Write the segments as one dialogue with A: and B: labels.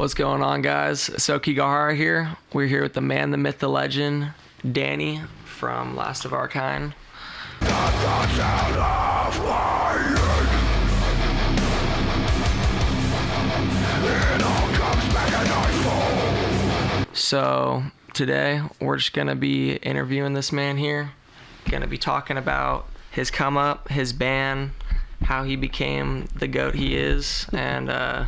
A: What's going on, guys? It's Aokigahara here. We're here with the man, the myth, the legend, Danny from Last of Our Kind. So today we're just gonna be interviewing this man here. Gonna be talking about his come up, his band, how he became the GOAT he is, and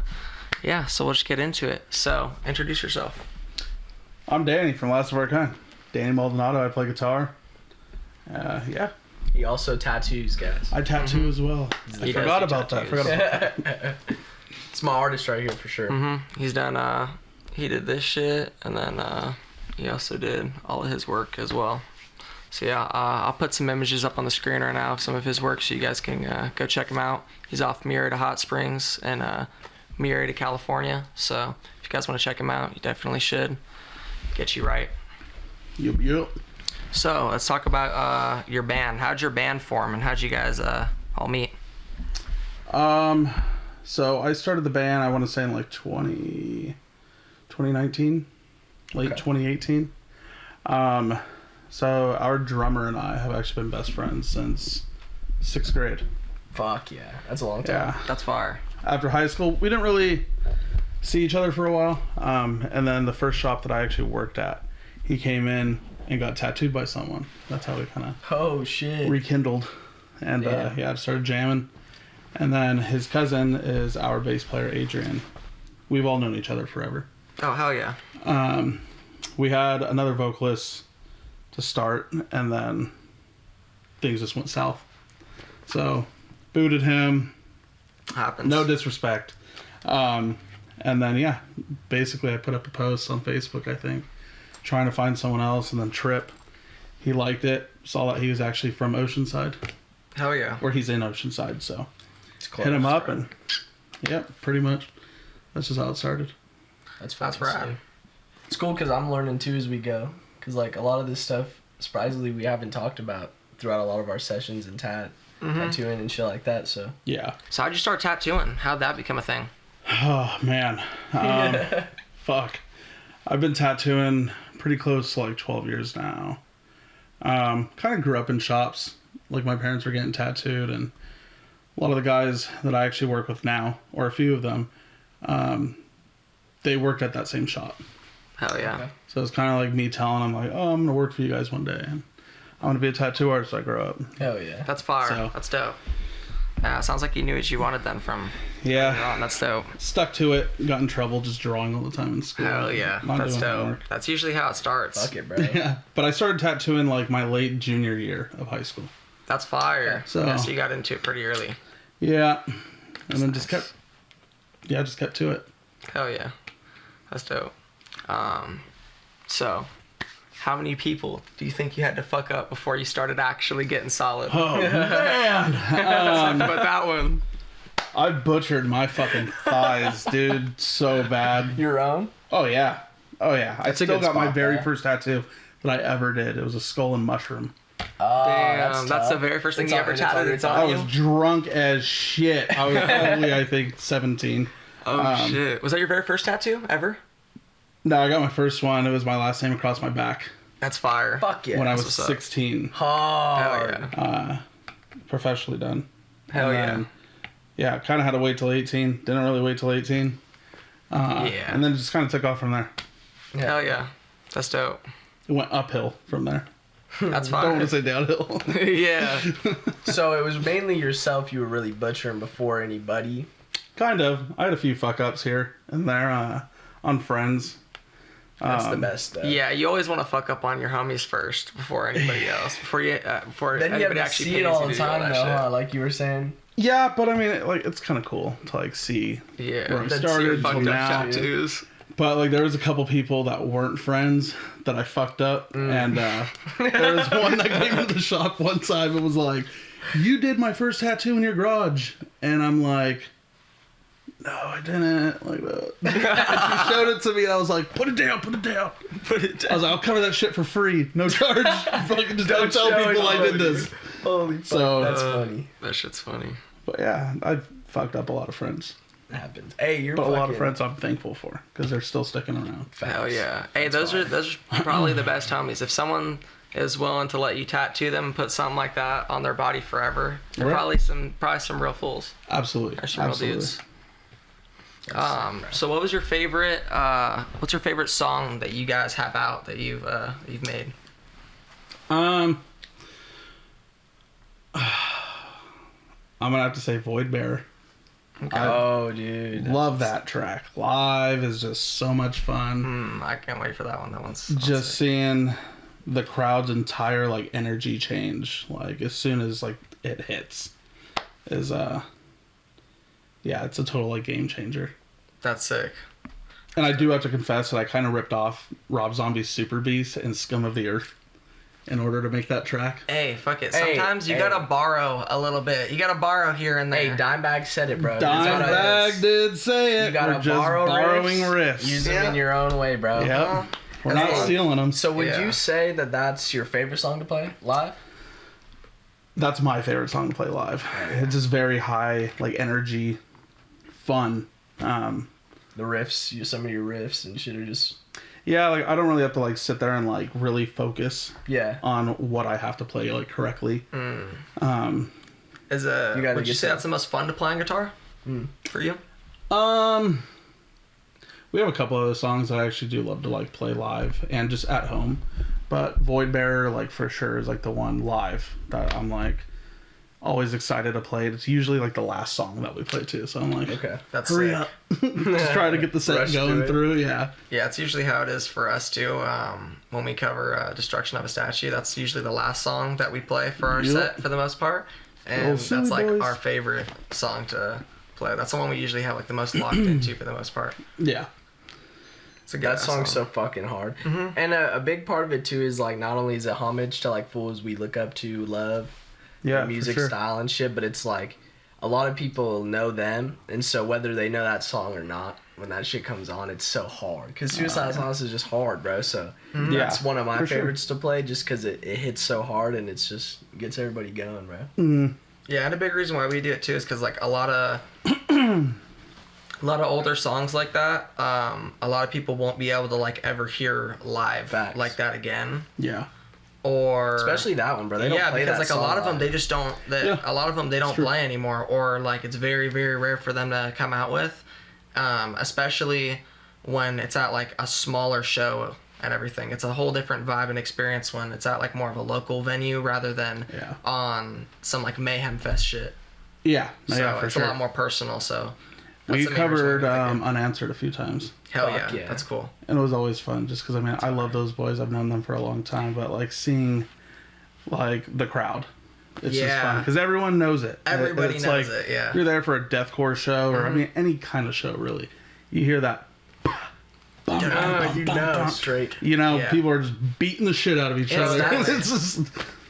A: yeah, so we'll just get into it. So introduce yourself.
B: I'm Danny from Last of Our Kind. Danny Maldonado. I play guitar. Yeah.
C: He also tattoos, guys.
B: I tattoo as well. I forgot about
C: that. It's my artist right here for sure.
A: He's done. He did this shit, and then he also did all of his work as well. So yeah, I'll put some images up on the screen right now of some of his work, so you guys can go check him out. He's off Murrieta Hot Springs and Murrieta, California. So if you guys want to check him out, you definitely should. Get you right.
B: Yup.
A: So let's talk about your band. How'd your band form, and how'd you guys all meet?
B: So I started the band, I want to say in like 2019, late 2018. So our drummer and I have actually been best friends since 6th grade.
C: Fuck yeah, that's a long time.
B: Yeah.
A: That's fire.
B: After high school, we didn't really see each other for a while. And then the first shop that I actually worked at, he came in and got tattooed by someone. That's how we kind of rekindled. And started jamming. And then his cousin is our bass player, Adrian. We've all known each other forever.
A: Oh, hell yeah.
B: We had another vocalist to start, and then things just went south. So, booted him.
A: Happens.
B: No disrespect. And then, basically I put up a post on Facebook, I think, trying to find someone else, and then Trip, he liked it, saw that he was actually from Oceanside.
A: Hell yeah.
B: Or he's in Oceanside, so
C: Close,
B: hit him up,
C: right?
B: and pretty much. That's just how it started.
C: That's
A: rad.
C: It's cool because I'm learning too as we go. Because like a lot of this stuff, surprisingly, we haven't talked about throughout a lot of our sessions and tattooing and shit like that. So
B: Yeah.
A: So how'd you start tattooing? How'd that become a thing?
B: Oh, man. Fuck. I've been tattooing pretty close to like 12 years now. Kind of grew up in shops. Like my parents were getting tattooed, and a lot of the guys that I actually work with now, or a few of them, they worked at that same shop.
A: Hell yeah.
C: Okay.
B: So it's kind of like me telling them, like, oh, I'm going to work for you guys one day. And I'm going to be a tattoo artist when I grow up.
C: Hell yeah.
A: That's fire.
B: So-
A: That's dope. Sounds like you knew what you wanted then from
B: Yeah.
A: early on. That's dope.
B: Stuck to it. Got in trouble just drawing all the time in school.
A: Hell yeah.
B: Not
A: That's
B: doing
A: dope.
B: homework.
A: That's usually how it starts.
C: Fuck it, bro.
B: Yeah. But I started tattooing like my late junior year of high school.
A: That's fire.
B: So-
A: So you got into it pretty early.
B: Yeah. And then just kept to it.
A: Hell yeah. That's dope. So how many people do you think you had to fuck up before you started actually getting solid?
B: Oh, man.
A: But that one.
B: I butchered my fucking thighs, dude, so bad.
C: Your own?
B: Oh, yeah. I
C: That's a
B: still
C: good
B: got my
C: spot,
B: very
C: man.
B: first tattoo that I ever did. It was a skull and mushroom.
C: Oh,
A: Damn, that's the very first thing you ever tattooed. It's
B: I
A: on
B: was
A: you?
B: drunk as shit. I was probably, I think, 17.
A: Oh, shit. Was that your very first tattoo ever?
B: No, I got my first one. It was my last name across my back
A: That's fire.
C: Fuck yeah.
B: when I was
A: what's up.
B: 16.
C: Hard.
A: Hell yeah.
B: Professionally done.
A: Hell
B: And
A: yeah.
B: then, yeah, kind of had to wait till 18. Didn't really wait till 18.
A: Yeah.
B: And then just kind of took off from there.
A: Hell yeah. That's dope.
B: It went uphill from there.
A: That's
B: Don't
A: fire.
B: want to say downhill.
A: Yeah.
C: So it was mainly yourself you were really butchering before anybody.
B: Kind of. I had a few fuck ups here and there on friends.
C: That's the best, though.
A: Yeah, you always want to fuck up on your homies first before anybody else. Before
C: Then you have
A: anybody
C: to
A: actually
C: see
A: pays
C: it all
A: you
C: the
A: to do all
C: time,
A: that
C: though,
A: shit.
C: huh? Like you were saying.
B: Yeah, but I mean, it's kind of cool to like see
A: Yeah,
B: where I
A: that's
B: started
A: your
B: till
A: fucked up
B: now.
A: tattoos.
B: But like, there was a couple people that weren't friends that I fucked up, and there was one that came into the shop one time and was like, "You did my first tattoo in your garage," and I'm like, "No, I didn't." Like that. And she showed it to me, and I was like, "Put it down, put it down."
A: Put it down.
B: I was like, "I'll cover that shit for free, no charge." Fucking just don't tell
C: show
B: people
C: it.
B: I did this.
C: Holy fuck,
B: So
C: that's funny.
A: That shit's funny.
B: But yeah, I fucked up a lot of friends.
C: happens. Hey, you're
B: but a lot of friends I'm thankful for because they're still sticking around.
A: Hell yeah. Hey, those are probably the best homies. If someone is willing to let you tattoo them and put something like that on their body forever, they're probably some real fools.
B: Absolutely.
A: They're some real dudes. So what was your favorite what's your favorite song that you guys have out that you've made?
B: I'm gonna have to say Void Bearer.
A: Okay.
C: Dude,
B: love that track. Live is just so much fun.
A: I can't wait for that one. That one's
B: just seeing the crowd's entire like energy change, like as soon as like it hits, is it's a total like game changer.
A: That's sick.
B: And I do have to confess that I kind of ripped off Rob Zombie's Super Beast and Scum of the Earth in order to make that track.
A: Hey, fuck it. Sometimes you gotta borrow a little bit. You gotta borrow here and there.
C: Hey, Dimebag said it, bro.
B: Dimebag did say it.
C: You gotta
B: borrowing riffs.
C: Use them in your own way, bro.
B: Yep. We're not stealing them.
C: So would you say that that's your favorite song to play live?
B: That's my favorite song to play live. It's just very high, like energy, fun.
C: The riffs, some of your riffs and shit are just...
B: Yeah, like I don't really have to like sit there and like really focus on what I have to play like correctly.
A: Would you say that's the most fun to play on guitar for you?
B: We have a couple of those songs that I actually do love to like play live and just at home, but Void Bearer like for sure is like the one live that I'm like always excited to play. It's usually like the last song that we play too, so I'm like,
C: okay,
A: that's
B: hurry
A: sick.
B: up. Just try to get the set going through. Yeah, it's
A: usually how it is for us too. When we cover Destruction of a Statue, that's usually the last song that we play for our set for the most part, and that's like our favorite song to play. That's the one we usually have like the most locked into for the most part.
B: Yeah.
C: That song's so fucking hard. And a big part of it too is like not only is it homage to like fools we look up to, love, music style and shit, but it's like a lot of people know them, and so whether they know that song or not, when that shit comes on, it's so hard. Because Suicide Silence is just hard, bro. So that's one of my favorites to play, just because it hits so hard and it's just gets everybody going, bro.
A: Yeah, and a big reason why we do it too is because like a lot of older songs like that, a lot of people won't be able to like ever hear live like that again.
B: Yeah.
A: Or
C: especially that one, bro. They don't play
A: because
C: that
A: like
C: song
A: a lot of them
C: live.
A: they just don't. A lot of them they don't play anymore, or like it's very very rare for them to come out with, especially when it's at like a smaller show and everything. It's a whole different vibe and experience when it's at like more of a local venue rather than on some like Mayhem Fest shit.
B: Yeah,
A: so it's a lot more personal. So
B: we covered Unanswered a few times.
A: Hell yeah, that's cool.
B: And it was always fun, just because I mean I love those boys. I've known them for a long time, but like seeing like the crowd, it's just fun because everyone knows it.
A: Everybody
B: it's
A: knows
B: like,
A: it. Yeah.
B: You're there for a deathcore show, or I mean any kind of show really. You hear that.
C: Straight.
B: People are just beating the shit out of each other. It's just.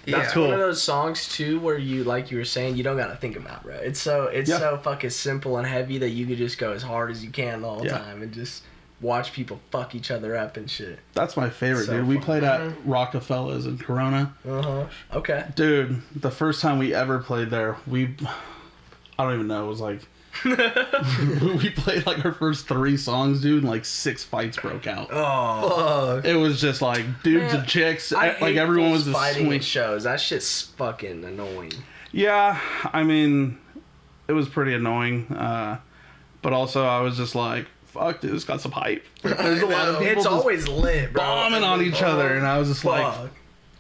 C: That's cool. One of those songs too where you, like you were saying, you don't gotta think about it, bro. It's so fucking simple and heavy that you could just go as hard as you can the whole time and just watch people fuck each other up and shit.
B: That's my favorite, dude. We played at Rockefeller's in Corona.
C: Okay.
B: Dude, the first time we ever played there, I don't even know, it was like we played like our first 3 songs, dude, and like 6 fights broke out.
C: Oh, fuck.
B: It was just like dudes and chicks, like everyone was just
C: fighting at shows. That shit's fucking annoying.
B: Yeah, I mean, it was pretty annoying, but also I was just like, fuck, dude, it's got some hype. There's a lot of people
C: it's always lit, bro.
B: bombing on each other, and I was just like,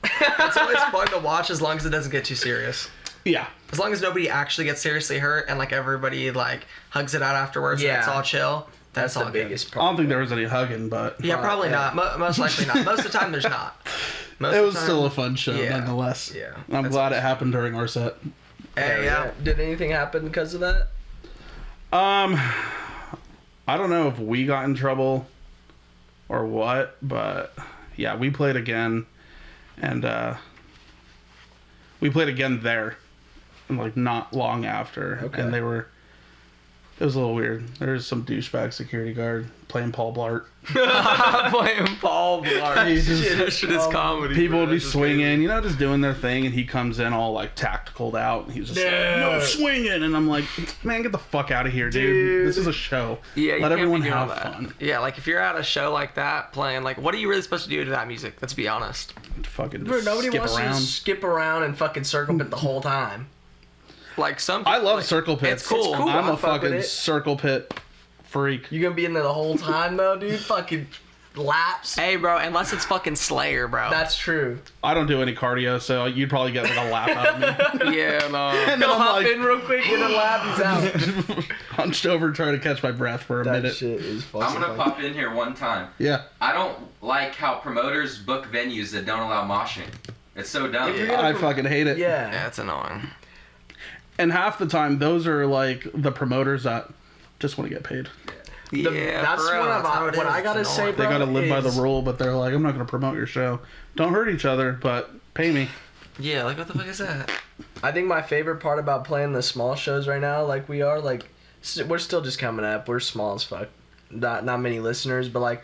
A: it's always fun to watch as long as it doesn't get too serious.
B: Yeah.
A: As long as nobody actually gets seriously hurt and like everybody like hugs it out afterwards and it's all chill. That's all
C: the biggest
B: problem. I don't think there was any hugging, but
A: probably not. Most likely not. Most of the time there's not.
B: It was still a fun show nonetheless.
A: Yeah.
B: And I'm glad it happened during our set.
A: Yeah.
C: Did anything happen because of that?
B: I don't know if we got in trouble or what, but yeah, we played again, and we played again there, and like not long after, and they were It was a little weird. There's some douchebag security guard playing Paul Blart.
A: Playing Paul Blart. That shit is comedy.
B: People would be swinging, you know, just doing their thing, and he comes in all like tacticaled out, and he's just like, no swinging, and I'm like, man, get the fuck out of here, dude. This is a show.
A: Yeah,
B: let everyone have fun.
A: Yeah, like if you're at a show like that playing, like, what are you really supposed to do to that music? Let's be honest.
B: Fucking
C: nobody
B: skip
C: wants
B: around.
C: to skip around and fucking circle pit the whole time.
A: Like some.
B: I love
A: like,
B: circle pits.
A: It's cool.
B: I'm a fucking circle pit freak.
C: You gonna be in there the whole time though, dude? Fucking laps.
A: Hey, bro, unless it's fucking Slayer, bro.
C: That's true.
B: I don't do any cardio, so you'd probably get like a lap out of
A: me. Yeah, no.
B: And
C: He'll hop in real quick, get a lap, he's out.
B: Hunched over trying to catch my breath for a minute.
C: That shit is fucking
D: I'm gonna pop in here one time.
B: Yeah.
D: I don't like how promoters book venues that don't allow moshing. It's so dumb.
B: I fucking hate it.
C: Yeah,
A: it's annoying.
B: And half the time, those are like the promoters that just want to get paid.
C: That's what I gotta say, bro.
B: They gotta live by the rule, but they're like, I'm not gonna promote your show. Don't hurt each other, but pay me.
A: Yeah, like what the fuck is that?
C: I think my favorite part about playing the small shows right now, like we are, like we're still just coming up. We're small as fuck. Not many listeners, but like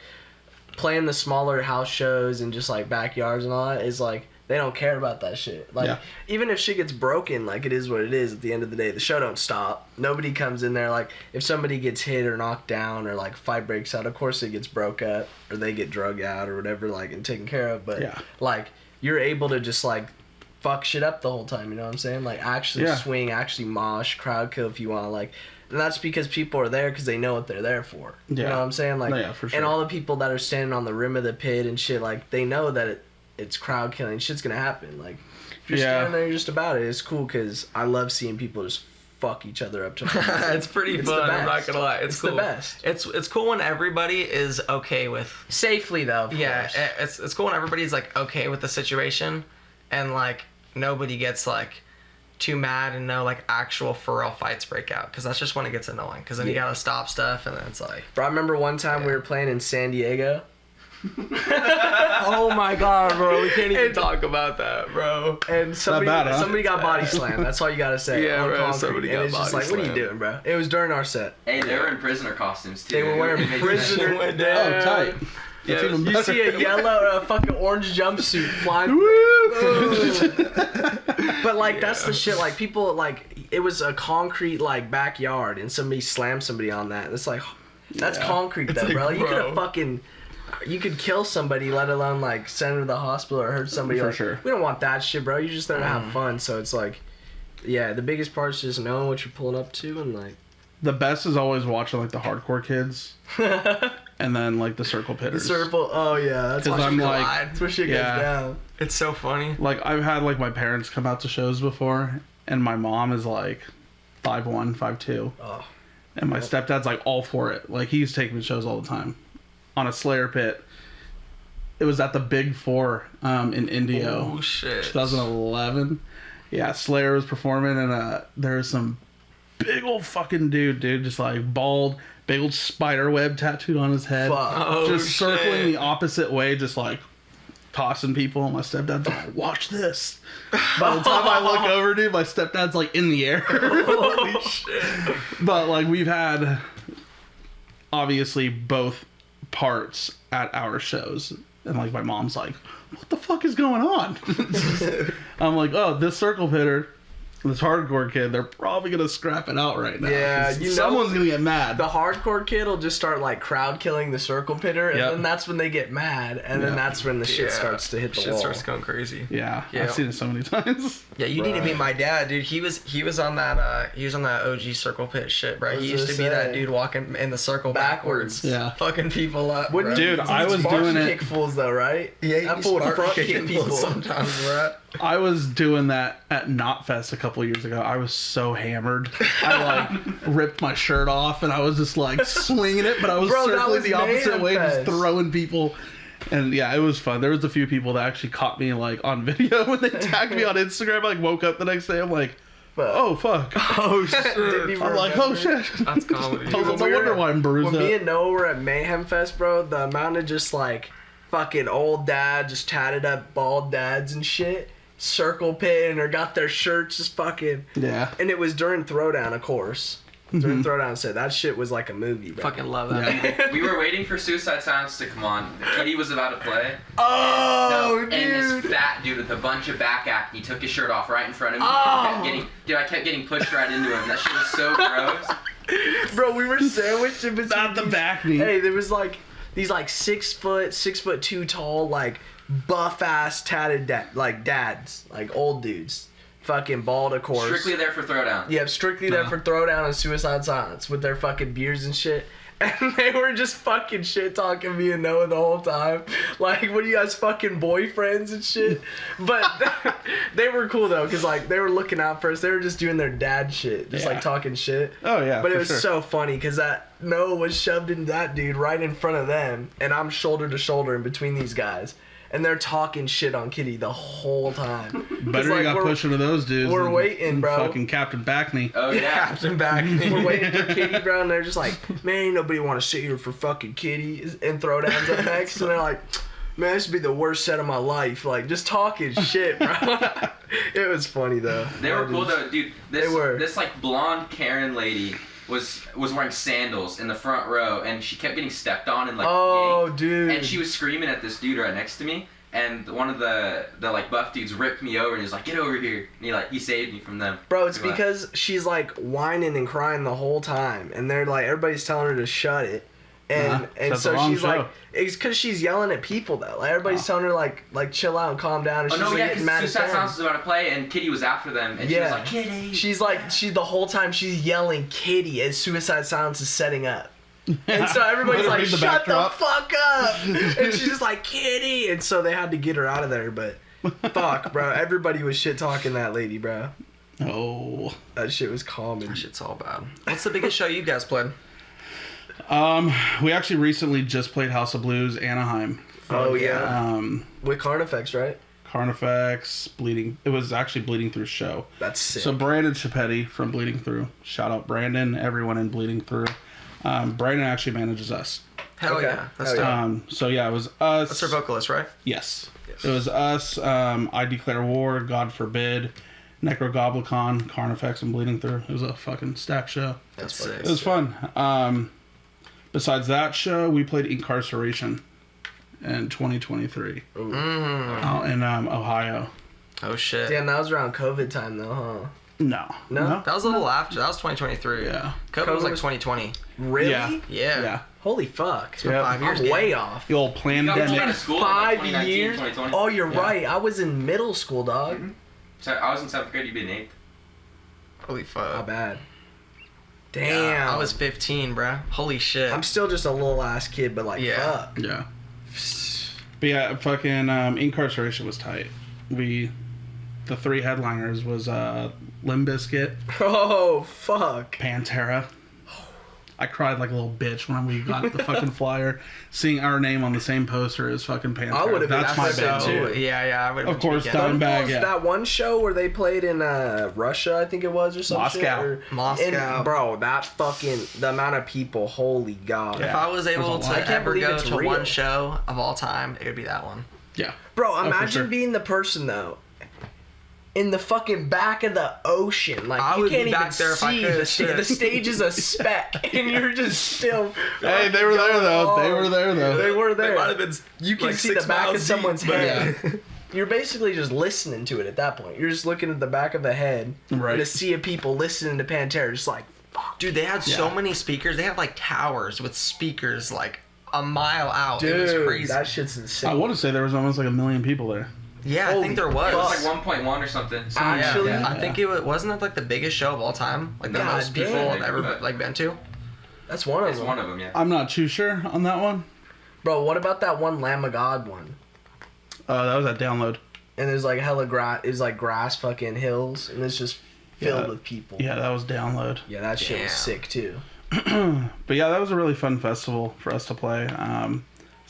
C: playing the smaller house shows and just like backyards and all that is like. They don't care about that shit. Like, even if shit gets broken, like, it is what it is at the end of the day. The show don't stop. Nobody comes in there, like, if somebody gets hit or knocked down or, like, fight breaks out, of course it gets broke up or they get drug out or whatever, like, and taken care of. But, like, you're able to just, like, fuck shit up the whole time, you know what I'm saying? Like, actually swing, actually mosh, crowd kill if you want, like... And that's because people are there because they know what they're there for. You know what I'm saying? Like,
B: for sure.
C: And all the people that are standing on the rim of the pit and shit, like, they know that it's crowd killing. Shit's gonna happen. Like, if you're standing there, you're just about it. It's cool because I love seeing people just fuck each other up.
A: It's pretty fun. I'm not gonna lie. It's cool.
C: The best.
A: It's cool when everybody is okay with
C: safely though. Of course.
A: It's cool when everybody's like okay with the situation, and like nobody gets like too mad and no like actual for real fights break out, because that's just when it gets annoying. Because then you gotta stop stuff, and then it's like.
C: Bro, I remember one time we were playing in San Diego.
A: Oh my god, bro, we can't even talk about that, bro.
C: And somebody got body slammed. That's all you gotta say.
A: Yeah, bro,
C: concrete.
A: somebody got
C: and it's just
A: body
C: like, what are you doing, bro? It was during our set.
D: Hey, they were in prisoner costumes too.
C: They were wearing prisoner.
B: Oh, tight.
C: Yeah, you see a yellow, fucking orange jumpsuit flying. But like that's the shit. Like people, like it was a concrete like backyard, and somebody slammed somebody on that. It's like that's concrete, though, like, bro. You could have fucking. You could kill somebody, let alone like send them to the hospital or hurt somebody.
B: For sure.
C: We don't want that shit, bro. You're just there to have fun. So it's like, yeah, the biggest part is just knowing what you're pulling up to and like.
B: The best is always watching like the hardcore kids, and then like the circle pitters.
C: The circle, oh yeah, that's
B: because I'm like,
C: that's where shit goes down.
A: It's so funny.
B: Like I've had like my parents come out to shows before, and my mom is like 5'1", 5'2", and my stepdad's like all for it. Like he's taking me to shows all the time. On a Slayer pit. It was at the Big Four in Indio.
A: Oh shit.
B: 2011. Yeah, Slayer was performing, and there was some big old fucking dude, just like bald, big old spider web tattooed on his head. Just circling the opposite way, just like tossing people. And my stepdad's like, watch this. By the time I look over, dude, my stepdad's like in the air.
A: Holy shit.
B: But like we've had obviously both parts at our shows, and like my mom's like, what the fuck is going on? I'm like, oh, this circle pitter, this hardcore kid, they're probably gonna scrap it out right now.
C: Yeah,
B: someone's gonna get mad.
C: The hardcore kid will just start like crowd killing the circle pitter, and then that's when they get mad, and then that's when the shit starts to hit the wall.
A: Shit starts going crazy.
B: Yeah, I've seen it so many times.
A: Yeah, you need to meet my dad, dude. He was on that OG circle pit shit, bro. He used to be that dude walking in the circle backwards.
B: Yeah,
A: fucking people up.
B: Dude, I was doing it.
C: Kick fools though, right?
A: Yeah,
C: that fool would front kick people
A: sometimes, bro.
B: I was doing that at Knotfest a couple years ago. I was so hammered. I like ripped my shirt off, and I was just like swinging it, but I was circling the opposite way, just throwing people. And yeah, it was fun. There was a few people that actually caught me like on video when they tagged me on Instagram. I like woke up the next day, I'm like, oh fuck.
A: Oh shit.
B: I'm like, oh shit.
A: That's comedy.
B: I was like, no wonder why I'm bruised
C: When
B: up.
C: me and Noah were at Mayhem Fest, bro, the amount of just like fucking old dad, just tatted up bald dads and shit, circle pitting or got their shirts just fucking.
B: Yeah.
C: And it was during Throwdown, of course. during Throwdown set. That shit was like a movie, bro.
A: Fucking love that.
D: Yeah. We were waiting for Suicide Silence to come on. The Kitty was about to play.
C: Oh, dude.
D: And this fat dude with a bunch of back acne took his shirt off right in front of me. I kept getting pushed right into him. That shit was so gross.
C: Bro, we were sandwiched in between.
B: Not the back knee.
C: Hey, there was like these like 6'2" tall, like buff ass tatted dads, like old dudes. Fucking bald, of course.
D: Strictly there for Throwdown.
C: Yep, strictly there for Throwdown and Suicide Silence with their fucking beers and shit. And they were just fucking shit talking me and Noah the whole time. Like, what are you guys fucking boyfriends and shit? But they were cool though, because like they were looking out for us. They were just doing their dad shit, just like talking shit.
B: Oh yeah.
C: But it was so funny because that Noah was shoved into that dude right in front of them, and I'm shoulder to shoulder in between these guys. And they're talking shit on Kitty the whole time.
B: Better you got pushed into those dudes.
C: We're waiting, bro.
B: Fucking Captain Backney.
D: Oh yeah,
C: Captain Backney. We're waiting for Kitty, bro, and they're just like, man, ain't nobody want to sit here for fucking Kitty. And Throwdown's up next, and they're like, man, this would be the worst set of my life. Like, just talking shit, bro. It was funny though.
D: They were cool though, dude. This like blonde Karen lady was wearing sandals in the front row, and she kept getting stepped on and like yanked.
C: Dude.
D: And she was screaming at this dude right next to me, and one of the like buff dudes ripped me over and he was like, get over here, and he saved me from them.
C: Bro, it's because she's like whining and crying the whole time, and they're like, everybody's telling her to shut it. And so she's like, it's because she's yelling at people though. Like everybody's telling her like chill out and calm down. And she's getting mad at them.
D: Suicide Silence was about to play, and Kitty was after them, and she was like, Kitty.
C: She's the whole time she's yelling Kitty as Suicide Silence is setting up. And so everybody's like, shut the fuck up. And she's just like, Kitty. And so they had to get her out of there. But fuck, bro, everybody was shit talking that lady, bro.
B: Oh,
C: that shit was common.
A: That shit's all bad. What's the biggest show you guys played?
B: We actually recently just played House of Blues, Anaheim.
C: Oh yeah. With Carnifex, right?
B: Carnifex, Bleeding. It was actually Bleeding Through show.
C: That's sick.
B: So Brandon Chapetti from Bleeding Through. Shout out Brandon, everyone in Bleeding Through. Brandon actually manages us.
A: Hell yeah. That's dope.
B: So yeah, it was us.
A: That's our vocalist, right?
B: Yes. It was us, I Declare War, God Forbid, Necrogoblicon, Carnifex, and Bleeding Through. It was a fucking stacked show.
A: That's sick.
B: It was fun. Besides that show, we played Incarceration in 2023 out in Ohio.
A: Oh shit!
C: Damn, that was around COVID time though, huh?
B: No.
A: That was a little after. That was 2023.
B: Yeah.
A: COVID was like 2020.
C: Really?
A: Yeah.
C: Holy fuck!
A: It's been 5 years.
C: I'm way off.
B: The old pandemic.
C: 5 years. Oh, you're right. I was in middle school, dog.
D: Mm-hmm. So I was in 7th grade. You'd be in 8th.
A: Holy fuck!
C: Not bad. Damn.
A: Yeah, I was 15, bruh. Holy shit.
C: I'm still just a little ass kid, but like, fuck.
B: Yeah. But yeah, fucking Incarceration was tight. The 3 headliners was Limp Bizkit.
C: Oh, fuck.
B: Pantera. I cried like a little bitch when we got the fucking flyer. Seeing our name on the same poster as fucking Pantera.
C: I would have been.
B: That's my band too.
A: Yeah, I would have.
B: Of course, Dimebag. Yeah.
C: That one show where they played in Russia, I think it was, or something.
A: Moscow.
C: Bro, that fucking the amount of people. Holy God.
A: Yeah. If I was able to ever go to one show of all time, it would be that one.
B: Yeah.
C: Bro, imagine being the person though. In the fucking back of the ocean, like
A: I
C: you
A: would
C: can't
A: be
C: even
A: back there if I
C: see
A: could.
C: the stage is a speck, and you're just still.
B: Hey, they were there though. They were there though.
C: They were there.
A: They might have been.
C: You can
A: like
C: see the back of someone's head.
B: Yeah.
C: You're basically just listening to it at that point. You're just looking at the back of the head,
B: right?
C: And a sea of people listening to Pantera, just like, fuck.
A: Dude, they had so many speakers. They had like towers with speakers like a mile out.
C: Dude,
A: it was crazy.
C: That shit's insane.
B: I want to say there was almost like 1 million people there.
A: Yeah, I think there was.
D: It was like 1.1 or something.
C: Actually,
A: I think it wasn't it like the biggest show of all time, like the most people have ever like been to.
C: That's one of them.
D: It's one of them, yeah.
B: I'm not too sure on that one.
C: Bro, what about that one Lamb of God one?
B: That was at Download.
C: And there's like hella grass. It's like grass fucking hills, and it's just filled with people.
B: Yeah, that was Download.
C: Yeah, that shit was sick too.
B: But yeah, that was a really fun festival for us to play.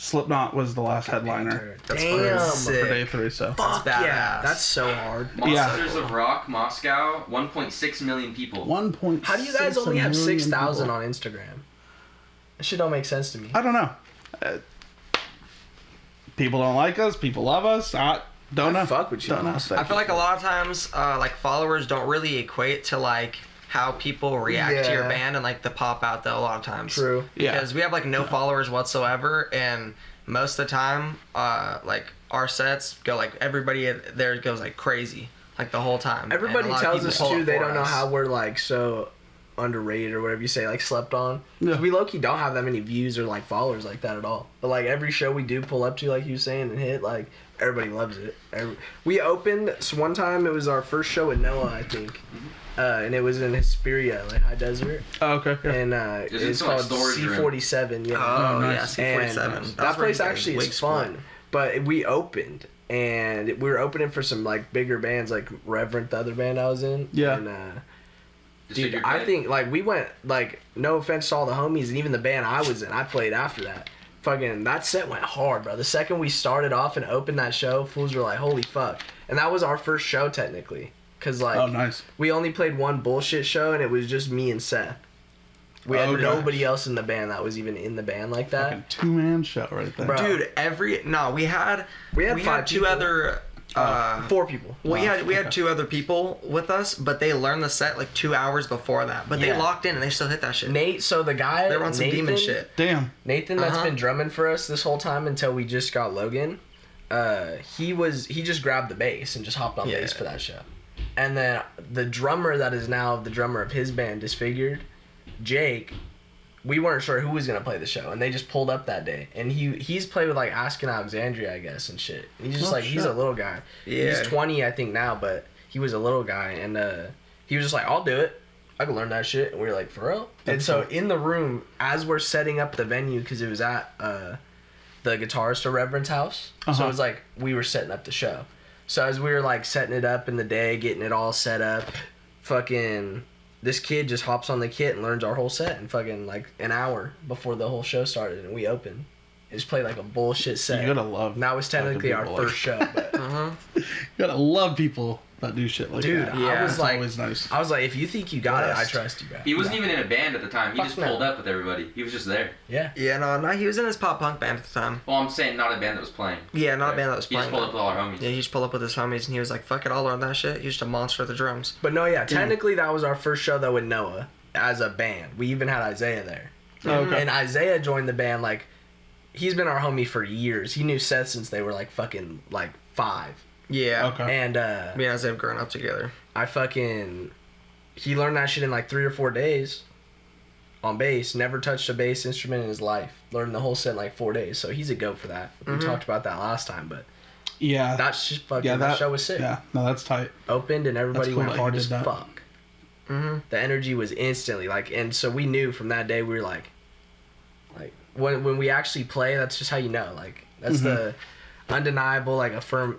B: Slipknot was the last headliner.
C: Damn.
B: For day 3, so.
C: Fuck
A: that's badass.
C: yeah, that's so hard.
D: Monsters of Rock, Moscow, 1.6 million people.
B: 1.6.
C: How do you guys only have 6,000
B: people?
C: on Instagram? That shit don't make sense to me.
B: I don't know. People don't like us. People love us. Don't know.
C: Fuck with you.
B: Don't know.
A: I feel like a lot of times, like followers don't really equate to like
E: how people react to your band and like the pop out though a lot of times.
C: True.
E: Because we have like no followers whatsoever, and most of the time, like our sets go like everybody there goes like crazy, like the whole time.
C: Everybody tells us too they don't know how we're like so underrated or whatever you say, like slept on. Yeah. We low-key don't have that many views or like followers like that at all. But like every show we do pull up to, like you were saying, and hit, like everybody loves it. We opened one time. It was our first show with Noah, I think, and it was in Hesperia, like High Desert.
B: Oh, okay. Yeah.
C: And it's called C47. Yeah.
E: Oh, nice. Yeah, C47.
C: And that place actually is fun. But we opened, and we were opening for some like bigger bands, like Reverend, the other band I was in.
B: Yeah.
C: And, dude, I think, like, we went, like, no offense to all the homies, and even the band I was in, I played after that. Fucking, that set went hard, bro. The second we started off and opened that show, fools were like, holy fuck. And that was our first show, technically. Because, like,
B: oh, nice.
C: We only played one bullshit show, and it was just me and Seth. We had nobody else in the band that was even in the band like that.
B: Fucking two-man show right there.
E: Bro. Dude, we had two other...
C: 4 people.
E: We had 2 other people with us, but they learned the set like 2 hours before that. But they locked in and they still hit that shit.
C: Nate, so the guy...
E: They were on some demon shit.
B: Damn.
C: Nathan, that's been drumming for us this whole time until we just got Logan. He just grabbed the bass and just hopped on bass for that show. And then the drummer that is now the drummer of his band, Disfigured, Jake, we weren't sure who was going to play the show, and they just pulled up that day. And he's played with, like, Askin Alexandria, I guess, and shit. And he's just, he's a little guy. Yeah. He's 20, I think, now, but he was a little guy. And he was just like, I'll do it. I can learn that shit. And we were like, for real? And so in the room, as we're setting up the venue, because it was at the guitarist of Reverend's house. So it was like we were setting up the show. So as we were, like, setting it up in the day, getting it all set up, fucking... This kid just hops on the kit and learns our whole set in fucking like an hour before the whole show started, and we opened. It just played like a bullshit set.
B: You gotta love.
C: And that was technically our first show. But
B: you gotta love people that do shit like that.
C: Dude, I was like,
B: always nice.
C: I was like, if you think you got it, I trust you, bro.
D: He wasn't even in a band at the time. He just pulled up with everybody. He was just there.
C: Yeah.
E: Yeah, no, he was in his pop punk band at the time.
D: Well, I'm saying not a band that was playing.
E: Yeah, not a band that was playing.
D: He just pulled up with all our homies.
E: Yeah, he just pulled up with his homies, and he was like, fuck it, I'll learn that shit. He was just a monster at the drums.
C: But no, yeah, technically that was our first show, though, with Noah as a band. We even had Isaiah there.
B: Okay.
C: And Isaiah joined the band, like, he's been our homie for years. He knew Seth since they were, like, fucking, like, 5.
E: Yeah.
C: Okay. And,
E: me and Isaiah have grown up together.
C: He learned that shit in, like, 3 or 4 days on bass. Never touched a bass instrument in his life. Learned the whole set in, like, 4 days. So he's a goat for that. We talked about that last time, but...
B: Yeah.
C: That's just fucking... that show was sick.
B: Yeah. No, that's tight.
C: Opened, and everybody went hard as fuck.
E: Mm-hmm.
C: The energy was instantly, like... And so we knew from that day, we were like... When we actually play, that's just how you know. Like, that's the undeniable, like,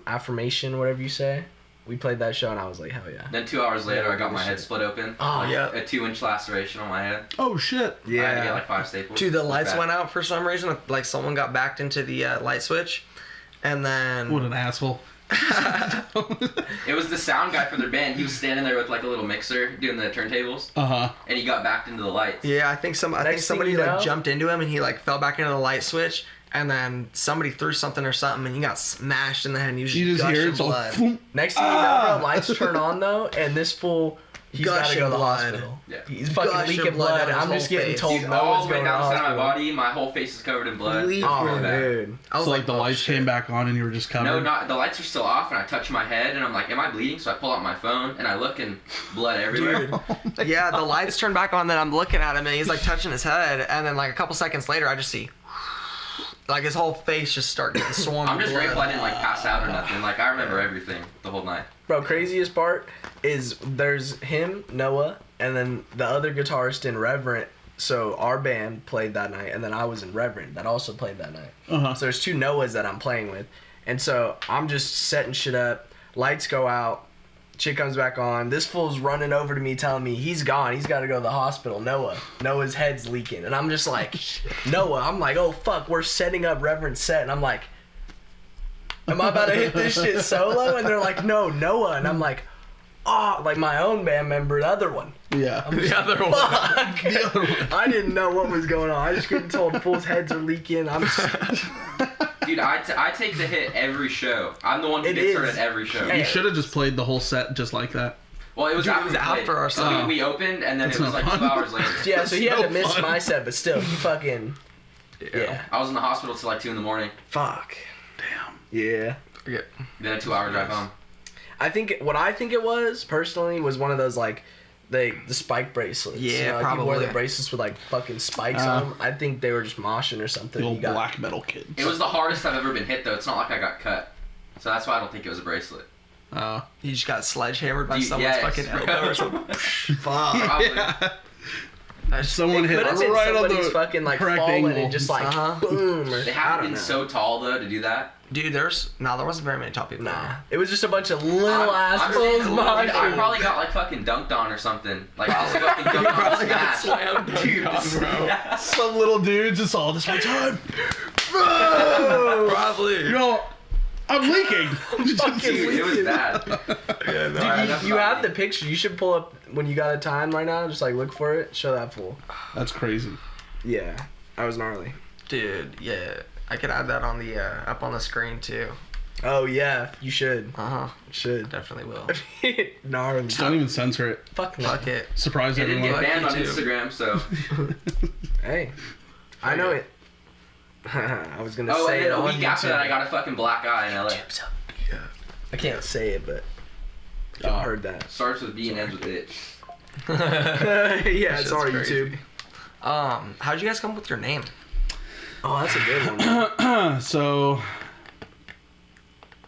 C: affirmation, whatever you say. We played that show, and I was like, hell yeah.
D: Then 2 hours later, I got my head split open.
C: Oh, yeah.
D: A 2-inch laceration on my head.
B: Oh, shit.
C: Yeah.
D: I had to get, like, 5 staples.
E: Dude, the lights went out for some reason. Like, someone got backed into the light switch, and then...
B: What an asshole.
D: It was the sound guy for their band. He was standing there with, like, a little mixer doing the turntables.
B: Uh-huh.
D: And he got backed into the lights.
E: Yeah, I think somebody like jumped into him, and he like fell back into the light switch, and then somebody threw something or something, and he got smashed in the head, and he was just gushing blood.
C: Next thing you know, bro, lights turn on though, and this fool, he's gotta go to the hospital.
D: Yeah.
C: He's fucking leaking blood, and I'm just getting told no
D: all
C: one's
D: the way
C: going to the
D: down the side of my
C: hospital.
D: body, my whole face is covered in blood.
C: Oh, dude.
E: I was
B: so like the lights came back on, and you were just covered?
D: No, not the lights are still off, and I touch my head, and I'm like, am I bleeding? So I pull out my phone, and I look, and blood everywhere.
E: Dude. Yeah, the lights turned back on, then I'm looking at him, and he's like touching his head, and then like a couple seconds later, I just see... Like, his whole face just start getting swarmed.
D: I'm just grateful I didn't, like, pass out or nothing. Like, I remember everything the whole night.
C: Bro, craziest part is there's him, Noah, and then the other guitarist in Reverend. So our band played that night, and then I was in Reverend that also played that night.
B: Uh-huh.
C: So there's 2 Noahs that I'm playing with. And so I'm just setting shit up. Lights go out. Shit comes back on. This fool's running over to me telling me he's gone. He's got to go to the hospital. Noah's head's leaking. And I'm just like, Noah. I'm like, oh, fuck. We're setting up Reverend's set. And I'm like, am I about to hit this shit solo? And they're like, no, Noah. And I'm like, oh, like my own band member, the other one.
B: Yeah.
C: The other one. I didn't know what was going on. I just getting told fools' heads are leaking.
D: Dude, I take the hit every show. I'm the one who gets hurt at every show.
B: You should have just played the whole set just like that.
D: Well, it was after
E: our set.
D: We opened, and then it was like 2 hours later.
C: Yeah, so he had to miss my set, but still, he fucking... Yeah.
D: I was in the hospital till like 2 a.m.
C: Fuck.
B: Damn.
C: Yeah.
D: Then a 2-hour drive home.
C: What I think it was, personally, was one of those, like, the spike bracelets.
E: Yeah,
C: you know, like,
E: probably.
C: People wear the bracelets with, like, fucking spikes on them. I think they were just moshing or something.
B: The old black metal kids.
D: It was the hardest I've ever been hit, though. It's not like I got cut. So that's why I don't think it was a bracelet.
E: You just got sledgehammered by someone's fucking elbow or something. Fuck.
D: Probably.
B: Someone hit right on the
C: fucking, like,
B: correct
C: falling
B: angle.
C: and just like boom.
D: They haven't been so tall though to do that.
E: Dude, there wasn't very many tall people.
C: Nah, it was just a bunch of little ass fools.
D: I probably got like fucking dunked on or something. Like just fucking dunked on, smashed.
C: Dude,
B: some little dudes just all this one time.
E: Probably.
B: You know, I'm leaking.
D: It was bad.
C: Dude, you have the picture. You should pull up when you got a time right now. Just like look for it. Show that fool.
B: That's crazy.
C: Yeah, I was gnarly.
E: Dude, yeah. I could add that on the up on the screen too.
C: Oh yeah, you should.
E: Should. Definitely will.
C: Gnarly.
B: Just don't even censor it.
C: Fuck
E: it.
B: Surprise
D: It didn't
B: everyone.
D: get banned on Instagram, so.
C: Hey, I know it. I was gonna say it
D: a
C: on
D: week after
C: YouTube.
D: that, I got a fucking black eye in LA.
C: Yeah. I can't say it, but y'all heard that.
D: Starts with B and ends with it.
C: Yeah, it's our
E: crazy.
C: YouTube.
E: How'd you guys come up with your name?
C: Oh, that's a good one.
B: So,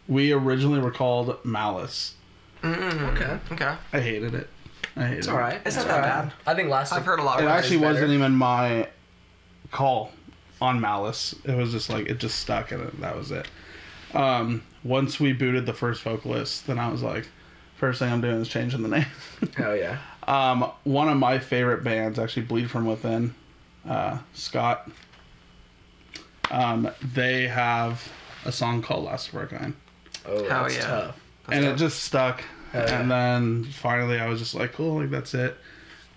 B: we originally were called Malice.
C: Okay.
B: I hated it.
C: It's alright.
E: It's not that bad.
C: I think
E: I've heard a lot
B: It
E: of
B: actually wasn't even my call on Malice. It was just like, it just stuck and that was it. Once we booted the first vocalist, then I was like, first thing I'm doing is changing the name.
C: Hell yeah.
B: One of my favorite bands, actually Bleed From Within, Scott, they have a song called Last of Our Kind.
C: Oh, that's tough.
B: And it just stuck. And then finally I was just like, cool, like that's it.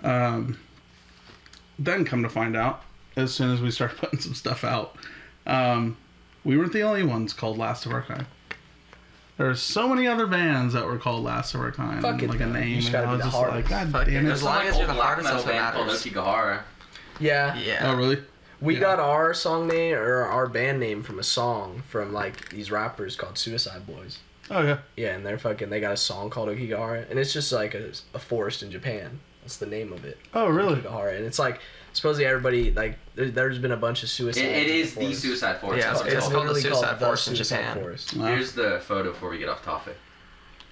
B: Then come to find out, as soon as we started putting some stuff out, we weren't the only ones called Last of Our Kind. There's so many other bands that were called Last of Our Kind. Like a name. And I was just like, God damn it.
E: As long as you're the hardest
D: metal
E: of the
D: band called
E: matters.
D: Aokigahara.
C: Yeah.
B: Oh, really?
C: We got our song name, or our band name, from a song from, like, these rappers called Suicide Boys.
B: Oh, yeah.
C: Yeah, and they got a song called Aokigahara, and it's just like a forest in Japan. That's the name of it.
B: Oh, really?
C: Aokigahara, and it's like, supposedly everybody, like, there's been a bunch of suicides.
D: It is the Suicide Forest.
E: Yeah, it's called the Suicide Forest in Japan.
C: Forest.
B: Wow.
D: Here's the photo before we get off topic.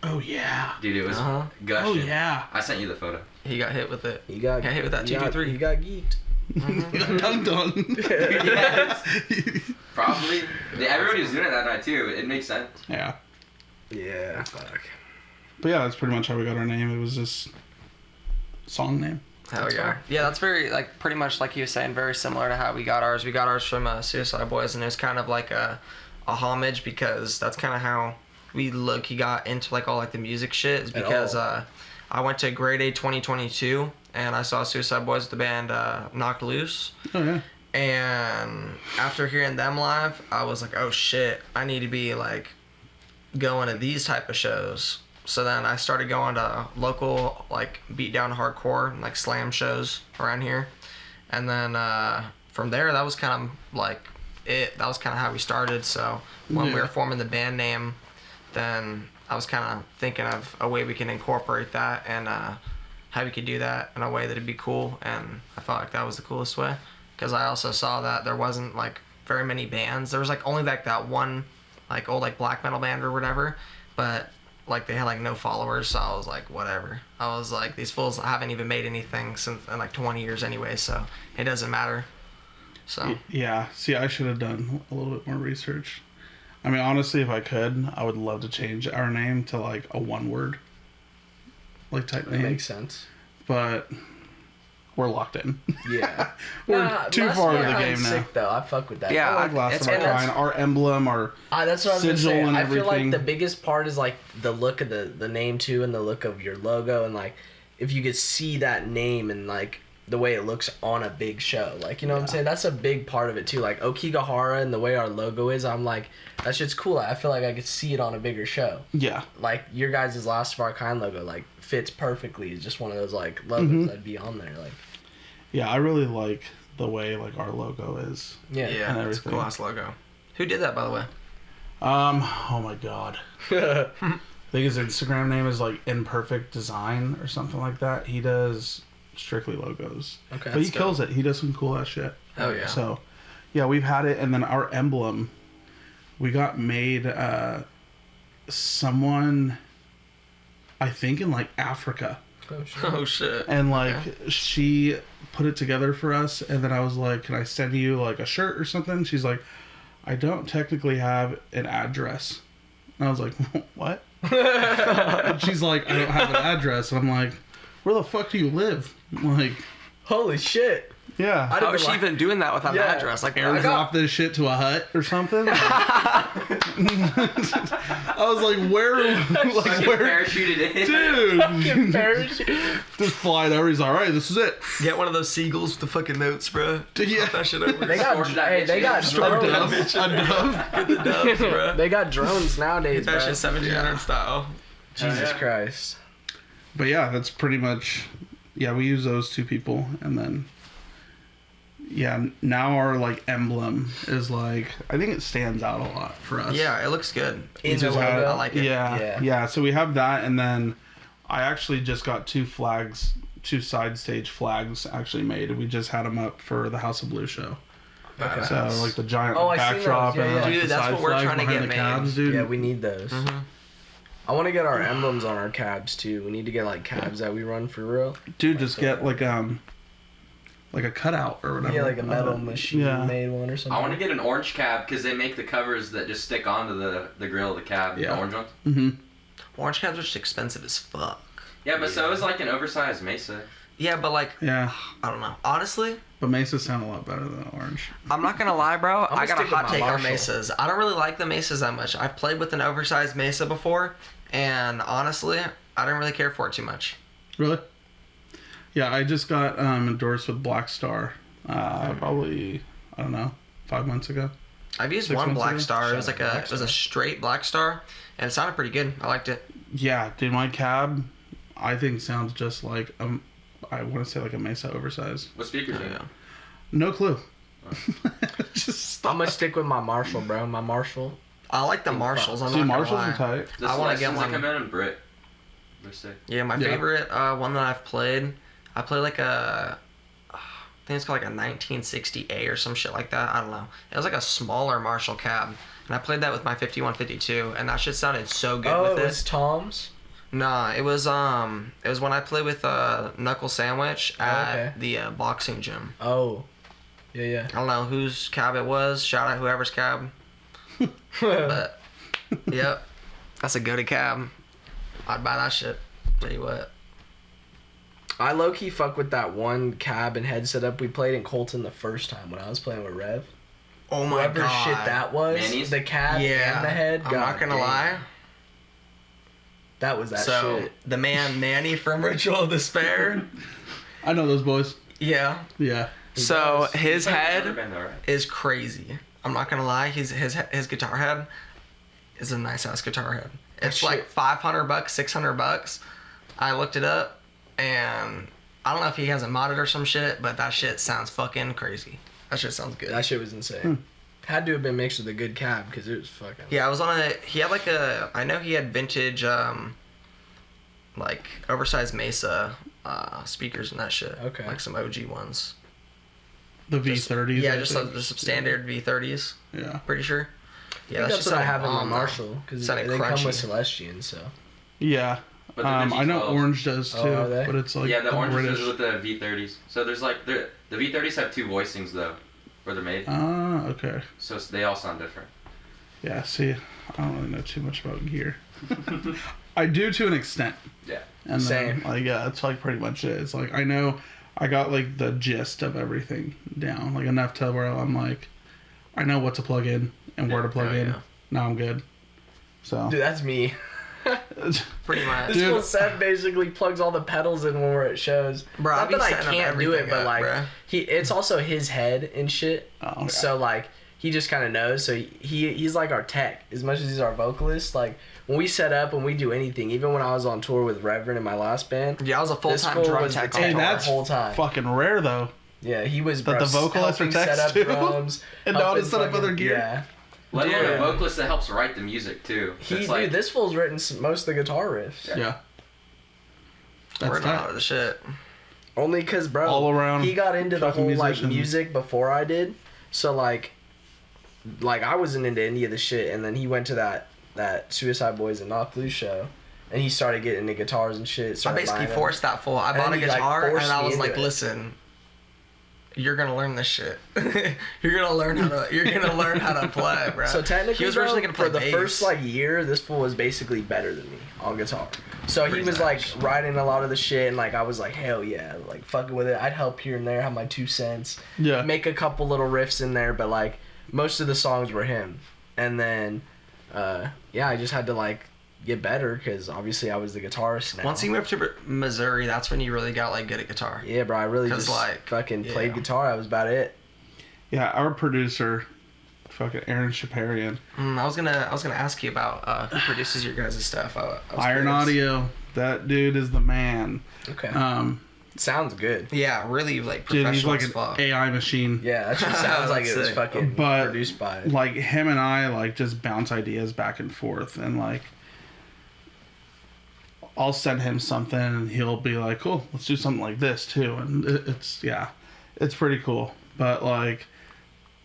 B: Oh, yeah.
D: Dude, it was gushing.
B: Oh, yeah.
D: I sent you the photo.
E: He got hit with it.
C: You got
E: hit with that 223.
C: You got geeked.
B: Dunked on.
D: Yes. Probably. Everybody was doing it that night too. It makes sense.
B: Yeah.
C: Yeah, fuck.
B: But yeah, that's pretty much how we got our name. It was just song name.
E: Hell yeah. Yeah, that's very, like, pretty much like he was saying, very similar to how we got ours. We got ours from Suicide Boys, and it was kind of like a homage, because that's kind of how we got into, like, all, like, the music shit, is because I went to grade A 2022, and I saw Suicide Boys, the band Knocked Loose.
B: Oh, yeah.
E: And after hearing them live, I was like, oh shit, I need to be, like, going to these type of shows. So then I started going to local, like, beatdown hardcore and, like, slam shows around here. And then from there, that was kind of like it. That was kind of how we started. So when we were forming the band name, then I was kind of thinking of a way we can incorporate that and how we could do that in a way that'd be cool. And I felt like that was the coolest way, because I also saw that there wasn't, like, very many bands. There was, like, only, like, that one, like, old, like, black metal band or whatever, but, like, they had, like, no followers, so I was like, whatever. I was like, these fools haven't even made anything since in, like, 20 years anyway, so it doesn't matter. So
B: yeah, see, I should have done a little bit more research. I mean, honestly, if I could, I would love to change our name to, like, a one-word, like, type name.
C: That makes sense.
B: But we're locked in.
C: Yeah.
B: We're too far into the game now.
C: Sick, though. I fuck with that.
E: Yeah,
B: I like Last of Our Kind, our emblem, our
C: that's what I was gonna
B: sigil
C: say.
B: and
C: I feel
B: everything.
C: like the biggest part is, like, the look of the name too, and the look of your logo, and, like, if you could see that name and, like, the way it looks on a big show. Like, you know what I'm saying? That's a big part of it too. Like Aokigahara and the way our logo is, I'm like, that shit's cool. I feel like I could see it on a bigger show.
B: Yeah.
C: Like your guys' Last of Our Kind logo, like fits perfectly. It's just one of those like logos that'd be on there. Like,
B: yeah, I really like the way like our logo is.
E: Yeah, it's a cool ass logo. Who did that, by the way?
B: Oh my god. I think his Instagram name is like Imperfect Design or something like that. He does strictly logos. Okay. But he kills it. He does some cool ass shit.
E: Oh yeah.
B: So, yeah, we've had it, and then our emblem, we got made. Someone, I think in like Africa.
E: Oh shit.
B: And like she put it together for us, and then I was like, "Can I send you like a shirt or something?" She's like, "I don't technically have an address." And I was like, "What?" And she's like, "I don't have an address." And I'm like, "Where the fuck do you live?" I'm like,
C: holy shit.
B: Yeah.
A: How is she even doing that without an address? Like,
B: airdrop this shit to a hut or something? I was like, where? Like, where?
D: Parachuted in.
B: Dude. Parachute. Just flying over. He's all right, this is it.
E: Get one of those seagulls with the fucking notes, bro.
B: Yeah.
E: That shit over.
C: They got drones.
E: Get the doves, bro.
C: They got drones nowadays, bro.
E: That shit 1700 style.
C: Jesus Christ.
B: But yeah, that's pretty much... Yeah, we use those two people, and then... Yeah, now our like emblem is like, I think it stands out a lot for us.
E: Yeah, it looks good.
C: In the logo.
E: I like it.
B: Yeah. So we have that, and then I actually just got two side stage flags actually made. We just had them up for the House of Blue show.
E: Okay.
B: So like the giant
C: I
B: backdrop,
C: seen those.
B: and like,
E: dude,
B: the
E: that's
B: side
E: what we're
B: flag
E: trying to
B: behind
E: get
B: the
E: made.
B: cabs, dude.
C: Yeah, we need those. I want to get our emblems on our cabs too. We need to get like cabs that we run for real.
B: Dude, just get like a cutout or whatever.
C: Yeah, like a metal machine made one or something.
D: I want to get an orange cab because they make the covers that just stick onto the grill of the cab.
B: Yeah.
D: The orange ones.
B: Mm-hmm.
E: Orange cabs are just expensive as fuck.
D: Yeah, but so is like an oversized Mesa.
E: Yeah, but like,
B: yeah,
E: I don't know. Honestly,
B: but Mesas sound a lot better than orange.
E: I'm not gonna lie, bro. I got a hot take on
C: Marshall.
E: Mesas. I don't really like the Mesas that much. I've played with an oversized Mesa before, and honestly, I didn't really care for it too much.
B: Really? Yeah, I just got endorsed with Black Star. Probably, I don't know, 5 months ago.
E: I've used
B: 6
E: one
B: months
E: Black
B: ago?
E: Star. It was like it was a straight Black Star, and it sounded pretty good. I liked it.
B: Yeah, dude, my cab, I think sounds just like I want to say like a Mesa oversized.
D: What speakers are you?
B: No clue.
C: Just I'm gonna stick with my Marshall, bro. My Marshall.
E: I like the Marshalls. I'm
B: Dude,
E: not
B: Marshalls
E: gonna lie.
B: are tight.
D: The
E: I want to get one.
D: That come in and Brit. They're sick.
E: Yeah, my favorite one that I've played. I played like I think it's called like a 1960A or some shit like that. I don't know. It was like a smaller Marshall cab, and I played that with my 5152, and that shit sounded so good with it.
C: Oh, it was Tom's?
E: Nah, it was when I played with Knuckle Sandwich at the boxing gym.
C: Oh, yeah.
E: I don't know whose cab it was. Shout out whoever's cab. But yep, that's a goated cab. I'd buy that shit. Tell you what.
C: I low-key fuck with that one cab and head setup we played in Colton the first time when I was playing with Rev.
E: Oh my
C: Whatever
E: god.
C: shit that was.
D: Manny's?
C: The cab and the head.
E: I'm not gonna lie.
C: That was that shit.
E: The man Manny from Ritual of Despair.
B: I know those boys.
E: Yeah.
B: Yeah.
E: So his head
D: Right?
E: is crazy. I'm not gonna lie. His guitar head is a nice ass guitar head. It's like $500, $600. I looked it up, and I don't know if he has it modded or some shit, but that shit sounds fucking crazy. That shit sounds good.
C: That shit was insane. Had to have been mixed with a good cab because it was fucking.
E: Yeah, I was on he had like I know he had vintage, like oversized Mesa speakers and that shit.
C: Okay.
E: Like some OG ones.
B: The V30s.
E: Yeah, just some standard V30s.
B: Yeah.
E: Pretty sure.
C: Yeah, that's what I have in my Marshall because they come with Celestian, so.
B: Yeah.
D: But
B: I know Orange does too, but it's like
D: the Orange
B: British.
D: is with the V30s. So there's like the V30s have two voicings though, where they're made.
B: Ah, okay.
D: So they all sound different.
B: Yeah. See, I don't really know too much about gear. I do to an extent.
D: Yeah.
B: And
C: Same.
B: Then, like that's like pretty much it. It's like I know I got like the gist of everything down, like enough to where I'm like, I know what to plug in and where to plug in.
E: Yeah.
B: Now I'm good. So.
C: Dude, that's me.
E: Pretty much.
C: This whole set basically plugs all the pedals in when we're at shows.
E: Bro,
C: not that I can't do it, but like
E: bro.
C: it's also his head and shit.
B: Oh, okay.
C: So like he just kind of knows. So he's like our tech as much as he's our vocalist. Like when we set up and we do anything, even when I was on tour with Reverend in my last band.
E: Yeah, I was a full-time drum tech
B: the whole time. Fucking rare though.
C: Yeah, he was.
B: But the vocalists are techs
C: set up
B: too,
C: drums,
B: and know how to set up other gear.
C: Yeah.
D: Let alone a vocalist that helps write the music too.
C: Dude, this fool's written most of the guitar riffs.
B: Yeah.
E: That's not the shit.
C: Only because, bro,
B: all around
C: he got into the whole
B: musician.
C: like music before I did. So like I wasn't into any of the shit, and then he went to that Suicide Boys and Knock Loose show, and he started getting into guitars and shit.
E: I basically forced that fool. I bought a guitar, and I was like, listen. You're gonna learn this shit. You're gonna learn how to play, bro.
C: So technically,
E: he was originally gonna play
C: for the
E: bass.
C: first like year, this fool was basically better than me on guitar. So he was like writing a lot of the shit, and like I was like, hell yeah, like fucking with it. I'd help here and there, have my 2 cents.
B: Yeah.
C: Make a couple little riffs in there, but like most of the songs were him. And then, I just had to like get better because obviously I was the guitarist now.
E: Once you moved to Missouri, that's when you really got like good at guitar.
C: Yeah, bro, I really just
E: like
C: fucking played guitar. That was about it.
B: Yeah, our producer, fucking Aaron Shaparian.
E: I was gonna ask you about who produces your guys' stuff.
B: Iron Audio. That dude is the man.
C: Okay. Sounds good.
E: Yeah, really like
B: Dude,
E: professional
B: he's like an AI machine.
C: Yeah, that just sounds like it was fucking produced by it.
B: Like him and I like just bounce ideas back and forth, and like I'll send him something and he'll be like, cool, let's do something like this too. And it's pretty cool. But like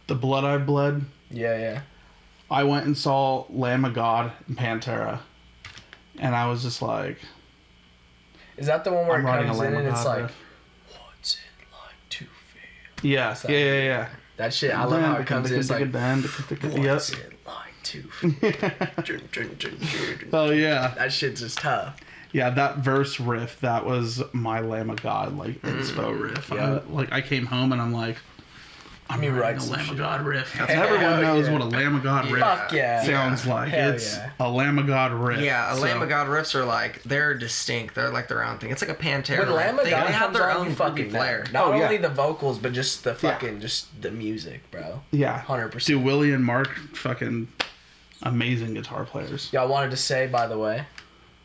B: the Blood I Bled.
C: Yeah.
B: I went and saw Lamb of God and Pantera. And I was just like,
C: is that the one where
B: I'm
C: it comes
B: writing
C: in and it's like,
B: riff.
C: what's it like to feel?
B: Yeah.
C: That shit, I love how it comes in. It's like, what's
B: yep.
C: it like to feel?
B: Oh yeah.
C: That shit's just tough.
B: Yeah, that verse riff, that was my Lamb of God, like, inspo riff.
C: Yeah.
B: I came home and I'm like, I'm writing a Lamb of God riff. Everyone knows what a Lamb of God riff sounds like.
C: Hell
B: it's a Lamb of God riff.
E: Yeah, Lamb of God riffs are like, they're distinct. They're like their own thing. It's like a Pantera.
C: When Lamb of God
E: they have their
C: on,
E: own
C: fucking
E: flair.
C: Not only the vocals, but just the fucking, just the music, bro.
B: Yeah.
C: 100%.
B: Dude, Willie and Mark, fucking amazing guitar players.
C: Y'all wanted to say, by the way,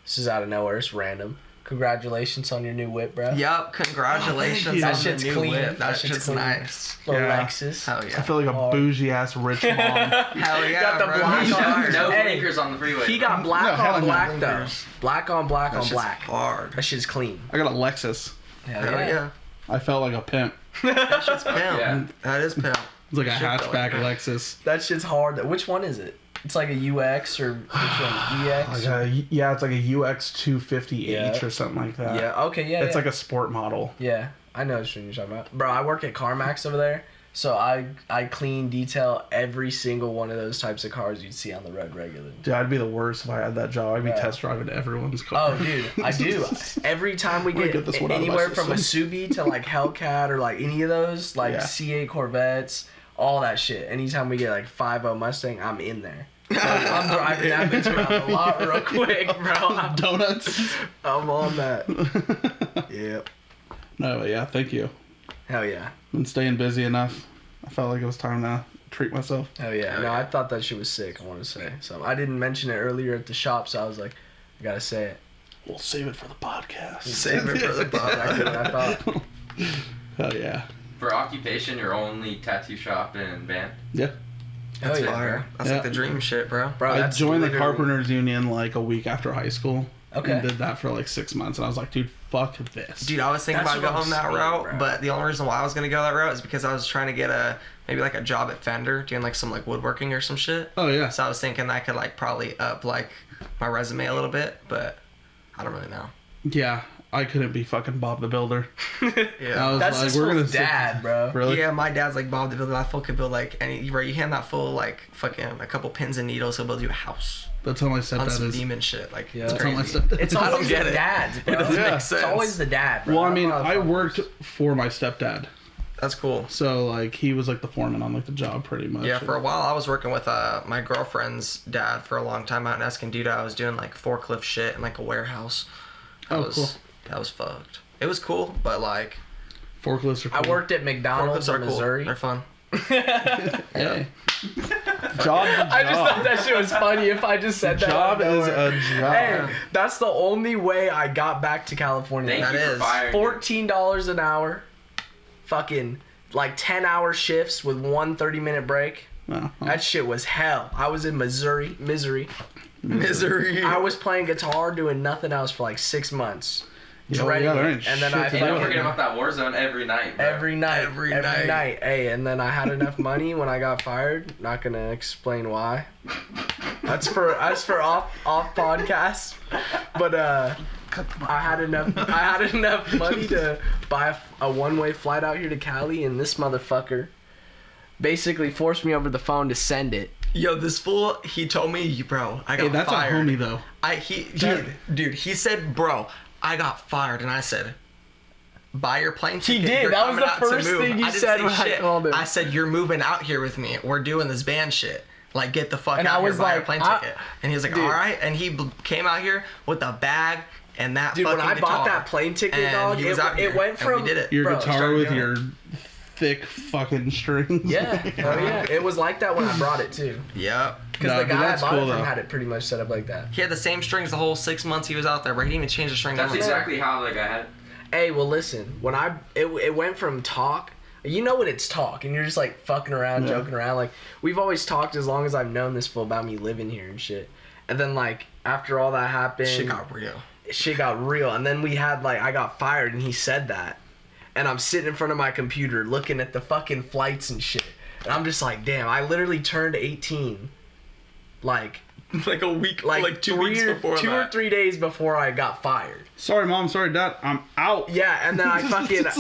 C: this is out of nowhere, it's random. Congratulations on your new whip, bro.
E: Yup, congratulations
C: that
E: on
C: shit's
E: the new
C: clean.
E: whip. That
C: shit's
E: shit's
C: clean.
E: nice.
C: Little
B: Yeah.
C: Lexus.
E: Hell yeah.
B: I feel like a bougie ass rich mom.
E: Hell yeah,
C: Got the
E: bro.
C: black on.
D: No
C: Hey,
D: blinkers on the freeway.
C: He got black
B: hell
C: on
B: no.
C: black though. Black on black
E: That
C: on
E: shit's
C: black.
E: hard.
C: That shit's clean.
B: I got a Lexus.
E: Hell yeah.
B: I felt like a pimp.
E: That shit's pimp.
D: Yeah.
E: That is pimp.
B: It's like a
E: Shit,
B: hatchback
E: though, yeah.
B: Lexus.
C: That shit's hard. Which one is it? It's like a UX or which one? EX?
B: Yeah, it's like a UX 250H
C: Yeah.
B: or something like that.
C: Yeah. Okay. Yeah.
B: It's like a sport model.
C: Yeah. I know what you're talking about, bro. I work at CarMax over there, so I clean, detail every single one of those types of cars you'd see on the road regularly.
B: Dude, I'd be the worst if I had that job. I'd be test driving everyone's car.
C: Oh, dude, I do. Every time we get
B: this one out of my
C: anywhere from a
B: system.
C: Subi to like Hellcat or like any of those, like
B: Yeah.
C: C8 Corvettes, all that shit. Anytime we get like 5.0 Mustang, I'm in there. I'm driving that bitch around a lot real quick, bro.
B: Donuts.
C: I'm on that. Yep.
B: No, but yeah, thank you.
C: Hell yeah.
B: Been staying busy enough. I felt like it was time to treat myself.
C: Hell yeah. No, I thought that shit was sick, I want to say. So I didn't mention it earlier at the shop, so I was like, I gotta say it.
B: We'll save it for the podcast.
E: Save it for the
C: Exactly what I thought.
B: Hell yeah.
D: For occupation, your only tattoo shop and band?
B: Yeah.
C: Hell yeah,
E: fire.
C: bro.
E: That's
B: Yeah.
E: like the dream shit, bro.
C: Bro,
B: I
C: that's
B: joined the
C: literally-
B: Carpenters Union like a week after high school.
C: Okay.
B: And did that for like 6 months. And I was like, dude, fuck this.
E: Dude, I was thinking
C: That's
E: about
C: what I'm
E: going that
C: saying,
E: route,
C: bro.
E: but the only reason why I was gonna go that route is because I was trying to get maybe like a job at Fender, doing like some like woodworking or some shit.
B: Oh, yeah.
E: So I was thinking that could like probably up like my resume a little bit, but I don't really know.
B: Yeah. I couldn't be fucking Bob the Builder.
E: Yeah.
B: I was
C: That's
B: like,
C: his
B: we're
C: fool's
B: gonna sit-
C: dad, bro.
B: Really?
E: Yeah, my dad's like Bob the Builder. That fool could build like any. Right, you hand that fool like fucking a couple pins and needles, he'll build you a house
B: That's how my
E: on
B: stepdad
E: some
B: is.
E: demon shit. Like,
C: Yeah.
E: it's
B: That's how my
E: crazy.
B: stepdad
C: It's
B: is.
E: I don't
C: always
E: get
C: the
E: it.
C: dads, bro.
E: It doesn't
B: Yeah.
E: make sense.
C: It's always the dad, bro.
B: Well, I mean, I worked for my stepdad.
E: That's cool.
B: So like he was like the foreman on like the job pretty much.
E: Yeah, for a while I was working with my girlfriend's dad for a long time out in Escondido. I was doing like forklift shit in like a warehouse.
B: Cool.
E: That was fucked. It was cool, but like
B: forklifts are cool.
C: I worked at McDonald's in Missouri.
E: Cool. They're fun.
B: Hey. Job.
C: I just thought that shit was funny if I just said that.
B: Job is a job.
C: Hey, that's the only way I got back to California.
D: Thank you for firing
C: $14 an hour. Fucking like 10-hour shifts with one 30-minute break. That shit was hell. I was in misery. I was playing guitar, doing nothing else for like 6 months. Dreading it. And then I
D: don't forget about that Warzone every night. Bro.
C: Every night. Hey, and then I had enough money when I got fired. Not gonna explain why. That's for off podcasts. But I had enough money to buy a one-way flight out here to Cali, and this motherfucker basically forced me over the phone to send it.
E: Yo, this fool, he told me, bro, I got
B: that's
E: fired.
B: That's a homie though.
E: Dude, he said, bro, I got fired, and I said, buy your plane ticket.
C: He did. That was the first thing you said when I called him.
E: I said, you're moving out here with me. We're doing this band shit. Like, get the fuck
C: and
E: out
C: I
E: here,
C: was
E: buy
C: like,
E: your plane ticket. And he was like, all right. And he came out here with a bag and that fucking guitar.
C: Dude, when I bought that plane ticket, dog, it went from...
E: we did it.
B: Your guitar with your thick fucking strings.
C: Yeah. Oh, yeah. It was like that when I brought it, too.
E: Yep.
C: Because the guy I bought it from had it pretty much set up like that.
E: He had the same strings the whole 6 months he was out there, but he didn't even change the strings.
D: That's exactly how the guy had it.
C: Hey, well, listen. When it went from talk... You know when it's talk, and you're just, like, fucking around, joking around. Like, we've always talked as long as I've known this fool about me living here and shit. And then, like, after all that happened...
E: Shit got real.
C: And then we had, like, I got fired, and he said that. And I'm sitting in front of my computer looking at the fucking flights and shit. And I'm just like, damn, I literally turned 18, like
E: a week, like 2 weeks before that.
C: 2 or 3 days before I got fired.
B: Sorry, Mom. Sorry, Dad. I'm out.
C: Yeah, and then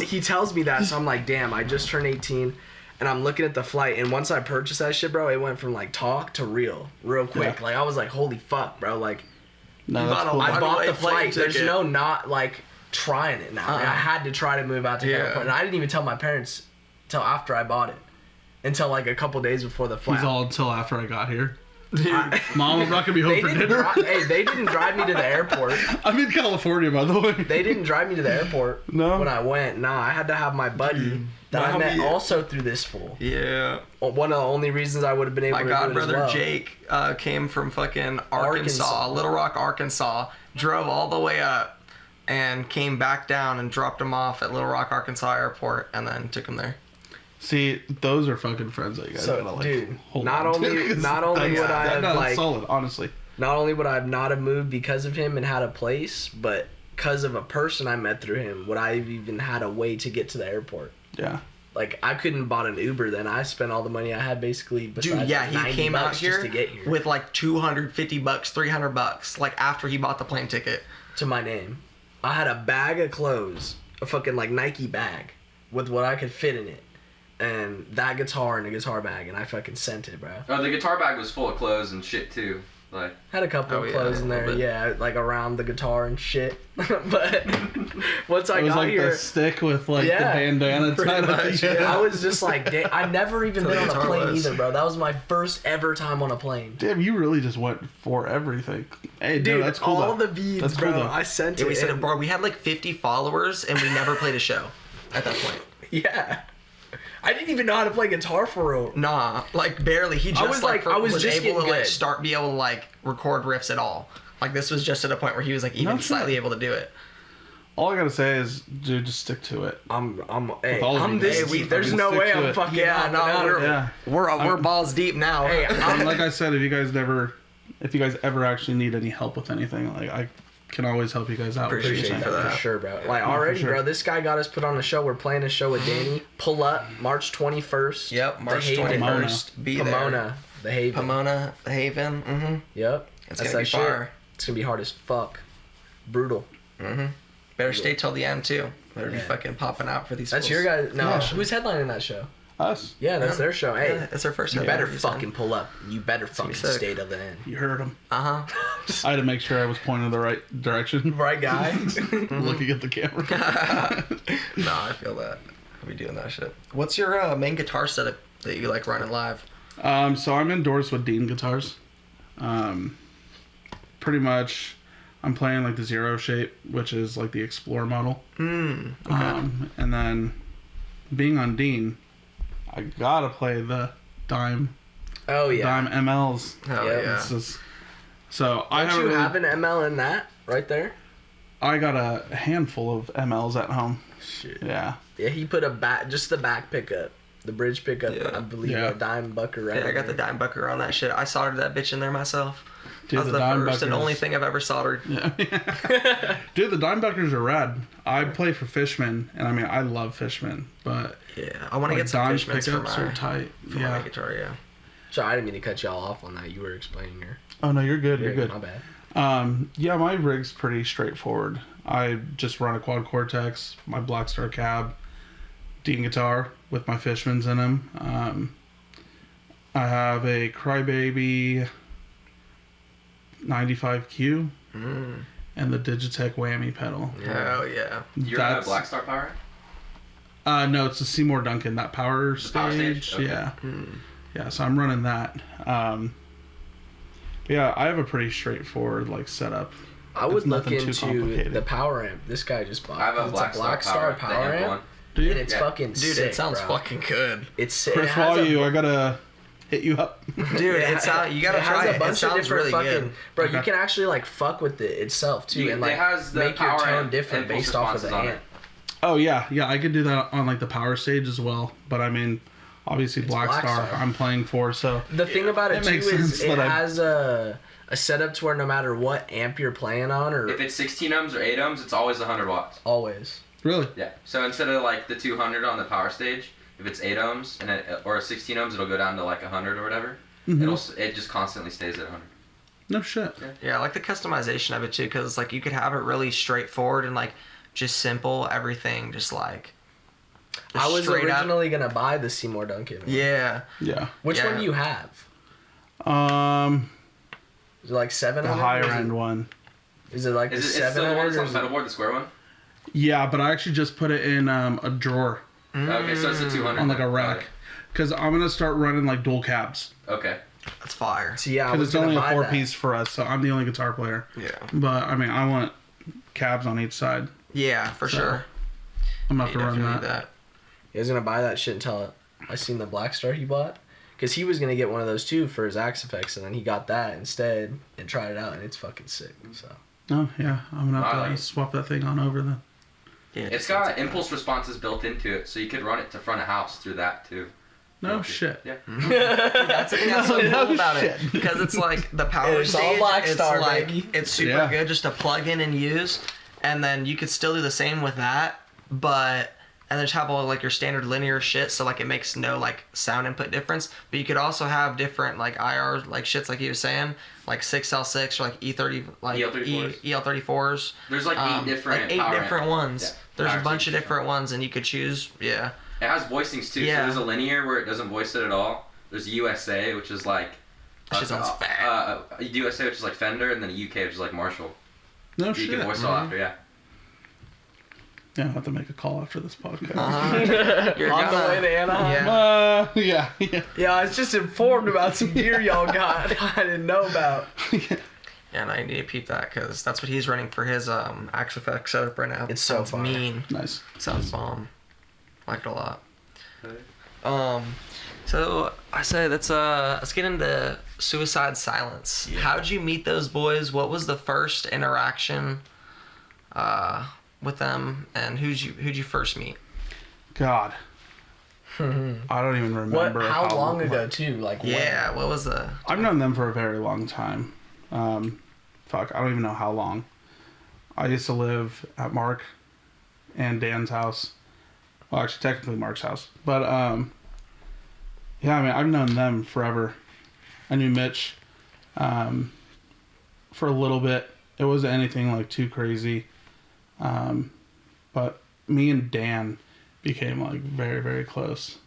C: he tells me that, so I'm like, damn, I just turned 18. And I'm looking at the flight, and once I purchased that shit, bro, it went from, like, talk to real quick. Yeah. Like, I was like, holy fuck, bro. Like,
B: no, that's cool.
C: I bought the flight. There's no not, like, trying it now. I had to try to move out to California. And I didn't even tell my parents till after I bought it. Until, like, a couple days before the flight.
B: He's all until after I got here. Mom, I'm not gonna be home for dinner.
C: They didn't drive me to the airport.
B: I'm in California, by the way.
C: They didn't drive me to the airport.
B: No.
C: When I went, nah, I had to have my buddy that I met also through this fool.
E: Yeah.
C: One of the only reasons I would have been able to do it as well.
E: My godbrother Jake came from fucking Arkansas, Little Rock, Arkansas, drove all the way up, and came back down and dropped him off at Little Rock, Arkansas airport, and then took him there.
B: See, those are fucking friends that you guys gotta, like,
C: dude,
B: hold
C: not
B: on
C: only would I have, like,
B: solid, honestly.
C: Not only would I have not have moved because of him and had a place, but because of a person I met through him, would I have even had a way to get to the airport.
B: Yeah.
C: Like, I couldn't have bought an Uber then. I spent all the money I had basically besides
E: Dude, yeah, he came out here,
C: to get here
E: with like $250, $300, like after he bought the plane ticket.
C: To my name. I had a bag of clothes, a fucking like Nike bag with what I could fit in it. And that guitar in a guitar bag, and I fucking sent it, bro.
D: Oh, the guitar bag was full of clothes and shit too. Like,
C: had a couple of clothes in there, like around the guitar and shit. But once I got here, it was like
B: the stick with like the bandana tied up.
C: I was just like, I never even been on a plane either, bro. That was my first ever time on a plane.
B: Damn, you really just went for everything. Hey, dude, that's cool.
C: All the beads, that's bro. Cool, I sent it.
E: We said it, bro. We had like 50 followers, and we never played a show at that point.
C: Yeah. I didn't even know how to play guitar for real.
E: Nah, like barely. He just
C: I was just
E: able to
C: good.
E: like be able to like record riffs at all. Like this was just at a point where he was like even slightly able to do it.
B: All I gotta say is, dude, just stick to it.
C: I'm this deep. There's no way I'm fucking
E: we're balls deep now.
B: Hey, like I said, if you guys ever actually need any help with anything, like I can always help you guys out.
C: Appreciate that for sure, bro. Like already, bro. This guy got us put on a show. We're playing a show with Danny. Pull up March 21st.
E: Yep, March 21st. Be there.
C: Pomona, the Haven.
E: Pomona, the Haven. Mm-hmm.
C: Yep.
E: It's gonna be fire.
C: It's gonna be hard as fuck. Brutal.
E: Mm-hmm. Better stay till the end too. Better be fucking popping out for these.
C: That's your guys. No, who's headlining that show?
B: Us.
C: Yeah, that's their show. Hey,
E: that's their first.
C: You better fucking pull up. You better fucking stay till the end.
B: You heard him.
E: I
B: had to make sure I was pointing the right direction.
C: Right guy.
B: Looking at the camera.
E: No, I feel that. I'll be doing that shit. What's your main guitar setup that you like running live?
B: So I'm endorsed with Dean guitars. Pretty much, I'm playing like the Zero shape, which is like the Explorer model.
E: Okay.
B: And then, being on Dean, I gotta play the Dime.
C: Oh yeah.
B: Dime MLs.
E: Hell yeah.
B: So I
C: Don't you have an ML in that right there?
B: I got a handful of MLs at home.
C: Shit.
B: Yeah.
C: Yeah, he put just the back pickup, the bridge pickup.
E: Yeah.
C: I believe a dime bucker right.
E: Yeah, I got the dime bucker on that shit. I soldered that bitch in there myself.
B: Dude,
E: that was the first and only thing I've ever soldered.
B: Yeah. Dude, the dime buckers are rad. I play for Fishman, and I mean, I love Fishman, but
E: yeah, I want to get some Fishmans for my
B: are tight.
E: my guitar. Yeah.
C: So I didn't mean to cut y'all off on that. You were explaining your.
B: Oh no, you're good. You're good.
C: My bad.
B: Yeah, my rig's pretty straightforward. I just run a quad Cortex, my Black Star cab, Dean guitar with my Fishmans in them. I have a Crybaby 95Q and the Digitech whammy pedal.
E: Hell yeah.
D: You're a Black Star Power?
B: No, it's a Seymour Duncan, that power stage.
D: Okay.
B: Yeah. Yeah, so I'm running that. Yeah, I have a pretty straightforward like setup.
C: I would look into the power amp this guy just bought.
D: I have a Black Star power amp.
B: Do you?
C: And it's fucking
E: Dude,
C: sick,
E: it sounds fucking good.
C: It's
B: Chris Walu, I gotta hit you up.
E: Dude, you gotta try it. It sounds really good.
C: Bro, you can actually like fuck with it itself too, and like make your tone different based off of the amp.
B: Oh yeah, I could do that on like the power stage as well. But I mean, obviously Black Star I'm playing for, so
C: the thing about it too is it has a setup to where no matter what amp you're playing on, or
D: if it's 16 ohms or 8 ohms, it's always 100 watts.
C: Always.
B: Really?
D: Yeah. So instead of like the 200 on the power stage, if it's 8 ohms and or 16 ohms, it'll go down to like 100 or whatever. It just constantly stays at 100.
B: No shit.
E: Yeah, I like the customization of it too, because like you could have it really straightforward and like just simple, everything just like.
C: I was originally gonna buy the Seymour Duncan.
E: Yeah.
B: Yeah.
C: Which one do you have? Is it like 700?
B: The higher end one.
C: Is it like the 700?
D: Is it still the one that's on the pedal board, the square one?
B: Yeah, but I actually just put it in a drawer.
D: Okay, so it's a 200.
B: On like a rack. Because I'm going to start running like dual cabs.
D: Okay.
E: That's fire.
C: So yeah,
B: because it's only a 4-piece for us, so I'm the only guitar player.
E: Yeah.
B: But I mean, I want cabs on each side.
E: Yeah, for sure.
B: I'm going to have to run that.
C: He was going to buy that shit until I seen the Black Star he bought. Because he was going to get one of those too for his Axe Effects, and then he got that instead and tried it out, and it's fucking sick. So.
B: Oh, yeah. I'm going to have to swap that thing on over then.
D: Yeah, it's got impulse responses built into it, so you could run it to front of house through that too.
B: No shit.
D: Yeah.
E: That's so cool about it. Because it's like the power stage,
C: all Black Star,
E: it's like,
C: baby.
E: it's super good just to plug in and use. And then you could still do the same with that, but... And then just have all like your standard linear shit, so like it makes no like sound input difference. But you could also have different like IR like shits, like he was saying, like 6L6 or like E30 like EL34s.
D: There's like 8 different
E: ones.
D: Yeah,
E: there's a bunch of different ones, and you could choose. Yeah.
D: It has voicings too. Yeah. So there's a linear where it doesn't voice it at all. There's USA, which is like USA, which is like Fender, and then a UK, which is like Marshall.
B: No shit.
D: You can voice it all after, yeah.
B: Yeah, I'll have to make a call after this podcast.
C: You're on the way to Anaheim?
B: Yeah.
C: Yeah, I was just informed about some gear y'all got I didn't know about.
E: Yeah, and I need to peep that, because that's what he's running for his Axe Effects setup right now.
C: It's so
E: fun. Mean.
B: Nice.
E: Sounds bomb. Like it a lot. So I say let's get into Suicide Silence. Yeah. How'd you meet those boys? What was the first interaction with them, and who'd you first meet?
B: God, I don't even remember.
C: How long ago too? Like
E: yeah,
C: when?
E: What was the?
B: I've known them for a very long time. I don't even know how long. I used to live at Mark and Dan's house. Well, actually, technically Mark's house, but yeah, I mean, I've known them forever. I knew Mitch for a little bit. It wasn't anything like too crazy. But me and Dan became like very, very close.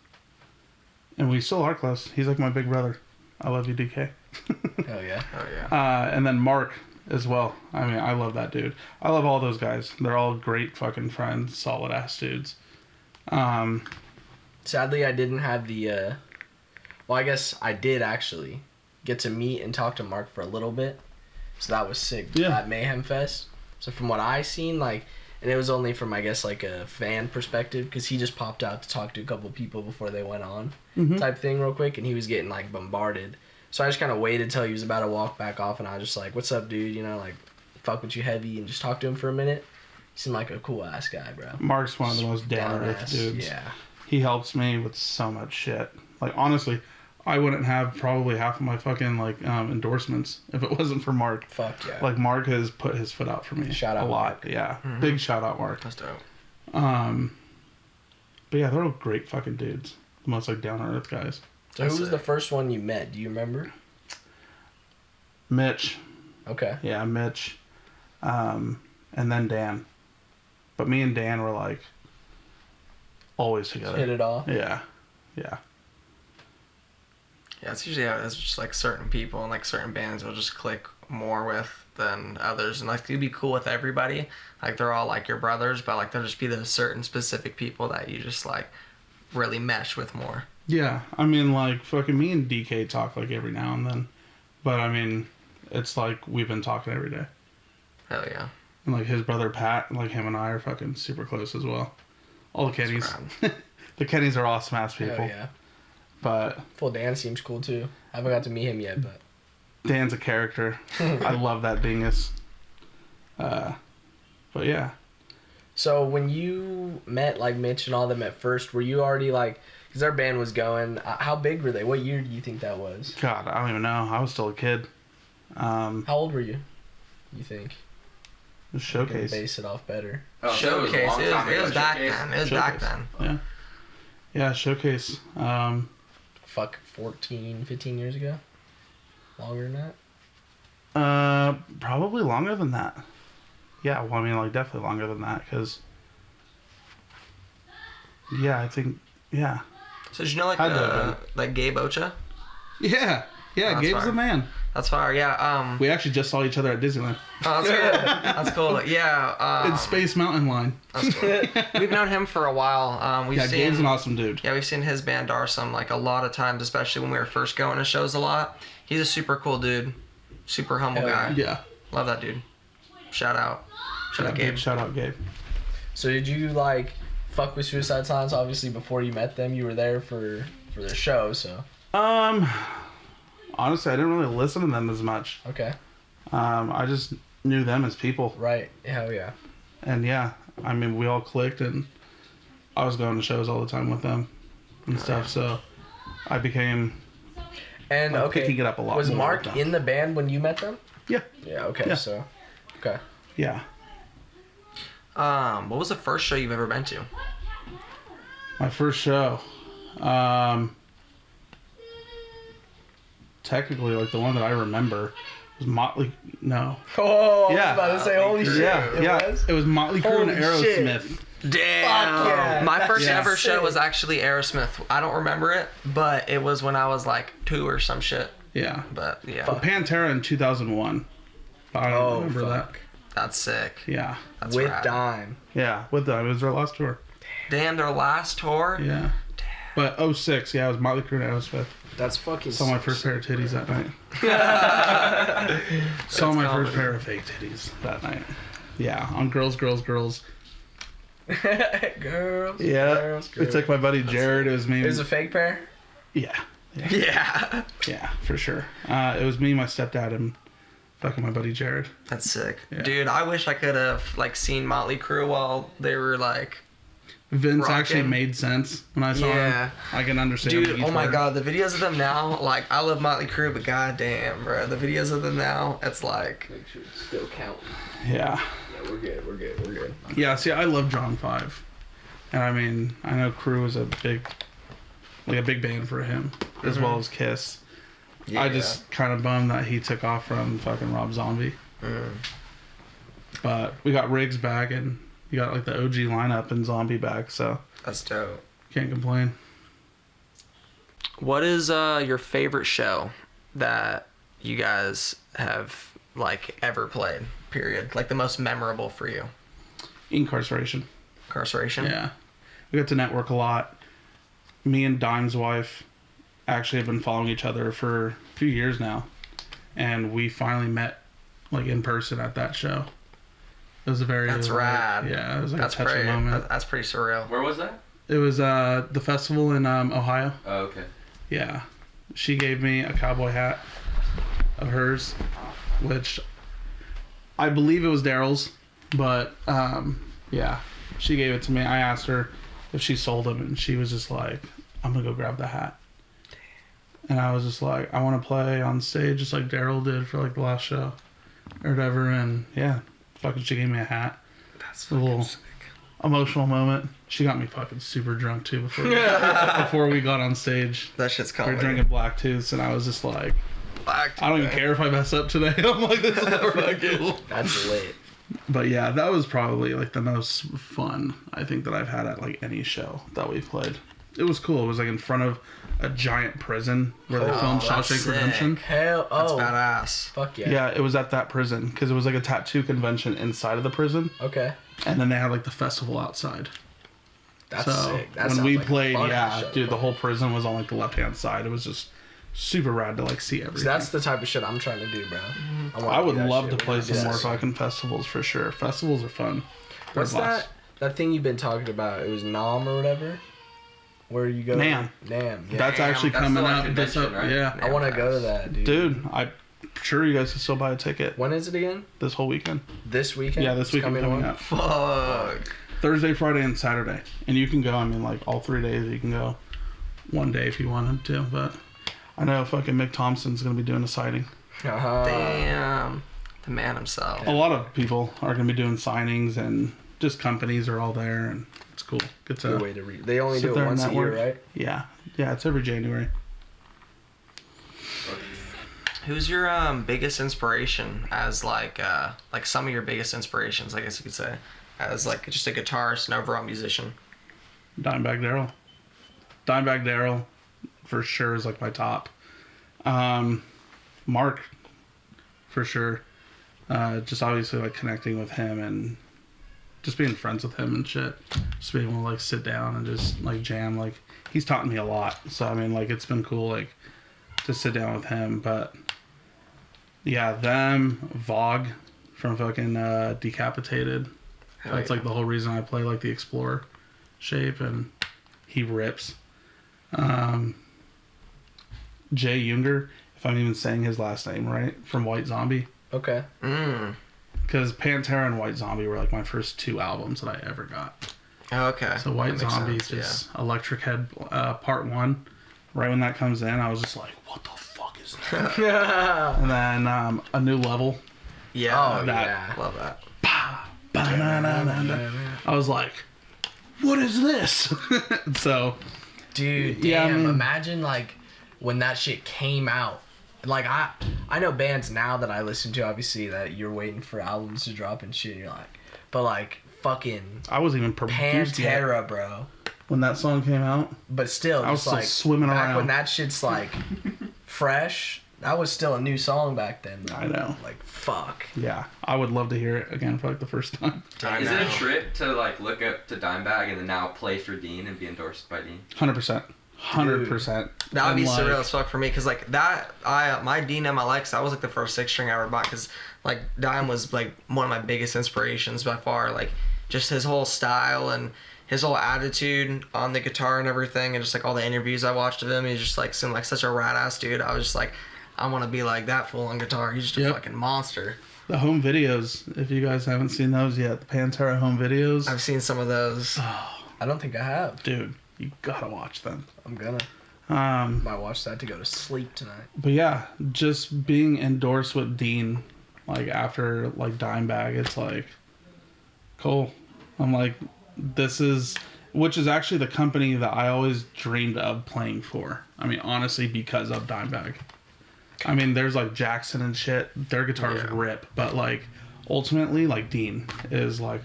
B: And we still are close. He's like my big brother. I love you, DK.
C: Hell yeah.
B: And then Mark as well. I mean, I love that dude. I love all those guys. They're all great fucking friends, solid ass dudes.
C: Sadly, I didn't have the. Well, I guess I did actually get to meet and talk to Mark for a little bit, so that was sick.
B: Yeah.
C: At Mayhem Fest. So from what I seen, like, and it was only from I guess like a fan perspective, because he just popped out to talk to a couple people before they went on, type thing real quick, and he was getting like bombarded. So I just kind of waited till he was about to walk back off, and I was just like, "What's up, dude? You know, like, fuck with you heavy," and just talk to him for a minute. He seemed like a cool ass guy, bro.
B: Mark's one of the most down to earth dudes.
C: Yeah.
B: He helps me with so much shit. Like, honestly, I wouldn't have probably half of my fucking, like, endorsements if it wasn't for Mark.
C: Fuck yeah.
B: Like, Mark has put his foot out for me.
C: Shout out
B: a lot.
C: Mark.
B: Yeah. Big shout out, Mark.
E: That's dope.
B: But yeah, they're all great fucking dudes. The most, like, down to earth guys.
C: So who was the first one you met? Do you remember?
B: Mitch.
C: Okay.
B: Yeah, Mitch. And then Dan. But me and Dan were, like, always together.
C: Hit it off.
B: Yeah. Yeah.
E: Yeah, it's usually how it is. Just like certain people and like certain bands will just click more with than others, and like you'd be cool with everybody. Like they're all like your brothers, but like there'll just be those certain specific people that you just like really mesh with more.
B: Yeah, I mean, like fucking me and DK talk like every now and then, but I mean, it's like we've been talking every day.
E: Hell yeah.
B: And like his brother Pat, like him and I are fucking super close as well. All the Kennys. The Kennys are awesome ass people.
C: Hell yeah.
B: But
C: Full Dan seems cool too. I haven't got to meet him yet, but
B: Dan's a character. I love that dingus. But yeah.
C: So when you met like Mitch and all them at first, were you already like, because our band was going, how big were they? What year do you think that was?
B: God, I don't even know. I was still a kid.
C: How old were you think?
B: The Showcase.
C: Base it off better.
D: Oh,
E: Showcase. It was back then. It was back then.
B: Yeah. Yeah, Showcase.
C: Fuck, 14, 15 years ago? Longer than
B: that? Probably longer than that. Yeah, well, I mean, like, definitely longer than that, because... Yeah, I think... Yeah.
E: So did you know, like Gabe Ocha?
B: Yeah. Yeah,
E: oh,
B: Gabe's
E: fire.
B: the man.
E: That's fire, yeah.
B: We actually just saw each other at Disneyland.
E: Oh, that's good. That's cool. Yeah.
B: In Space Mountain Line.
E: That's cool. We've known him for a while.
B: Gabe's an awesome dude.
E: Yeah, we've seen his band Darsum like a lot of times, especially when we were first going to shows a lot. He's a super cool dude. Super humble guy.
B: Yeah.
E: Love that dude. Shout out. Shout out Gabe.
B: Shout out Gabe.
C: So did you like fuck with Suicide Silence? Obviously, before you met them, you were there for their show, so.
B: Honestly, I didn't really listen to them as much.
C: Okay.
B: I just knew them as people.
C: Right. Hell yeah.
B: And yeah, I mean, we all clicked, and I was going to shows all the time with them and stuff. So I became.
C: And
B: picking it up a lot.
C: Was Mark in the band when you met them?
B: Yeah.
C: Yeah. Okay.
B: Yeah.
C: So. Okay.
B: Yeah.
E: What was the first show you've ever been to?
B: My first show. Technically, like the one that I remember was Motley. No.
C: Oh,
B: yeah.
C: I was about to say, holy shit.
B: Yeah, it was Motley Crue and Aerosmith.
E: Damn.
C: Fuck yeah.
E: My first
B: Yeah.
E: ever show was actually Aerosmith. I don't remember it, but it was when I was like 2 or some shit.
B: Yeah.
E: But yeah.
B: Pantera in 2001. I don't remember that.
E: That's sick.
B: Yeah.
E: That's
C: with
E: rad.
C: Dime.
B: Yeah, with them. It was their last tour.
E: Damn, their last tour?
B: Yeah. But 06, yeah, it was Motley Crue and Aerosmith.
C: That's fucking
B: Saw my first pair of titties that night. Saw my first pair of fake titties that night. Yeah, on Girls, Girls, Girls.
C: Girls.
B: Yeah.
C: Girls,
B: It's like my buddy Jared. It was me.
C: It was a fake pair?
B: Yeah.
E: Yeah.
B: Yeah, for sure. It was me, my stepdad, and fucking my buddy Jared.
E: That's sick.
B: Yeah.
E: Dude, I wish I could have like seen Motley Crue while they were like
B: Vince
E: rocking.
B: actually made sense when I saw him. I can understand.
E: Dude, oh my god, the videos of them now, like I love Motley Crue, but goddamn, bro, the videos of them now, it's like
C: Make sure it's still counting.
B: Yeah.
C: Yeah, we're good.
B: Yeah, see, I love John 5. And I mean, I know Crue is a big band for him, as well as Kiss.
E: Yeah.
B: I just kind of bummed that he took off from fucking Rob Zombie. But we got Riggs back, and you got like the OG lineup and Zombie back, so
E: That's dope.
B: can't complain.
E: What is your favorite show that you guys have like ever played? Period. Like the most memorable for you.
B: Incarceration.
E: Incarceration.
B: Yeah. we got to network a lot. Me and Dime's wife actually have been following each other for a few years now, and we finally met like in person at that show. It was a very
E: rad.
B: Yeah, it was like a touching moment.
E: That's pretty surreal.
D: Where was that?
B: It was the festival in Ohio.
D: Oh, okay.
B: Yeah, she gave me a cowboy hat of hers, which I believe it was Daryl's, but yeah, she gave it to me. I asked her if she sold them, and she was just like, I'm gonna go grab the hat. And I was just like, I want to play on stage just like Daryl did for like the last show or whatever. And yeah, fucking she gave me a hat.
E: That's
B: a little
E: sick.
B: Emotional moment. She got me fucking super drunk too before we got on stage.
E: That shit's comedy.
B: We were drinking Black Tooths, and I was just like, I don't even care if I mess up today. I'm like, this is fucking cool.
C: That's lit.
B: But yeah, that was probably like the most fun I think that I've had at like any show that we've played. It was cool. It was like in front of a giant prison where they filmed Shawshank Redemption.
C: Hell,
E: that's badass.
C: Fuck yeah.
B: Yeah, it was at that prison because it was like a tattoo convention inside of the prison.
C: Okay.
B: And then they had like the festival outside.
C: That's sick. That
B: when we
C: like
B: played, dude, the whole prison was on like the left-hand side. It was just super rad to like see everything.
C: So that's the type of shit I'm trying to do, bro.
B: I would love to play some more fucking festivals for sure. Festivals are fun.
C: What's that thing you've been talking about? It was Nam or whatever? Where you go?
B: Nam.
C: Yeah.
B: That's actually coming
D: the,
B: up. This up,
D: right?
B: Yeah.
C: I want to go to that, dude.
B: Dude, I'm sure you guys can still buy a ticket.
C: When is it again?
B: This whole weekend.
C: This weekend?
B: Yeah, this weekend coming up.
E: Fuck.
B: Thursday, Friday, and Saturday. And you can go, I mean, like, all 3 days. You can go one day if you wanted to. But I know fucking Mick Thompson's going to be doing a sighting.
E: Damn. The man himself.
B: A lot of people are going to be doing signings, and just companies are all there, and it's cool.
C: Good way to read. They only do it once a year, right?
B: Yeah. Yeah, it's every January.
E: Who's your biggest inspiration as like some of your biggest inspirations, I guess you could say, as like just a guitarist and overall musician?
B: Dimebag Darrell for sure is like my top. Mark for sure. Just obviously like connecting with him and just being friends with him and shit. Just being able to like sit down and just like jam. Like he's taught me a lot. So I mean like it's been cool like to sit down with him. But yeah, them, Vogue from fucking Decapitated. That's like the whole reason I play like the Explorer shape, and he rips. Jay Junger, if I'm even saying his last name right, from White Zombie.
C: Okay.
B: Because Pantera and White Zombie were like my first 2 albums that I ever got.
E: Okay.
B: So White Zombie is just Electric Head Part 1. Right when that comes in, I was just like, what the fuck is that? And then A New Level.
E: Yeah.
C: Yeah.
E: Love that.
B: I was like, what is this? So,
C: dude, damn, imagine like when that shit came out. Like I know bands now that I listen to, obviously, that you're waiting for albums to drop and shit, and you're like, but like fucking
B: I wasn't even produced
C: Pantera,
B: yet.
C: Bro.
B: When that song came out,
C: but still,
B: I was
C: just
B: still
C: like
B: swimming
C: back
B: around.
C: when that shit's like fresh. That was still a new song back then. Though.
B: I know.
C: Like fuck.
B: Yeah, I would love to hear it again for like the first time.
D: Is it a trip to like look up to Dimebag and then now play for Dean and be endorsed by Dean?
B: 100%. 100%.
E: That would be surreal as fuck for me, because like that, my Dean MLX, that was like the first 6-string I ever bought, because like Dime was like one of my biggest inspirations by far. Like just his whole style and his whole attitude on the guitar and everything, and just like all the interviews I watched of him, he just like seemed like such a rad ass dude. I was just like, I want to be like that fool on guitar. He's just a fucking monster.
B: The home videos, if you guys haven't seen those yet, the Pantera home videos.
E: I've seen some of those.
C: I don't think I have.
B: Dude, you gotta watch them.
C: I'm gonna. Might watch that to go to sleep tonight.
B: But yeah, just being endorsed with Dean, like after like Dimebag, it's like cool. I'm like, this is, which is actually the company that I always dreamed of playing for. I mean, honestly, because of Dimebag. I mean, there's like Jackson and shit. Their guitars rip, but like ultimately, like Dean is like,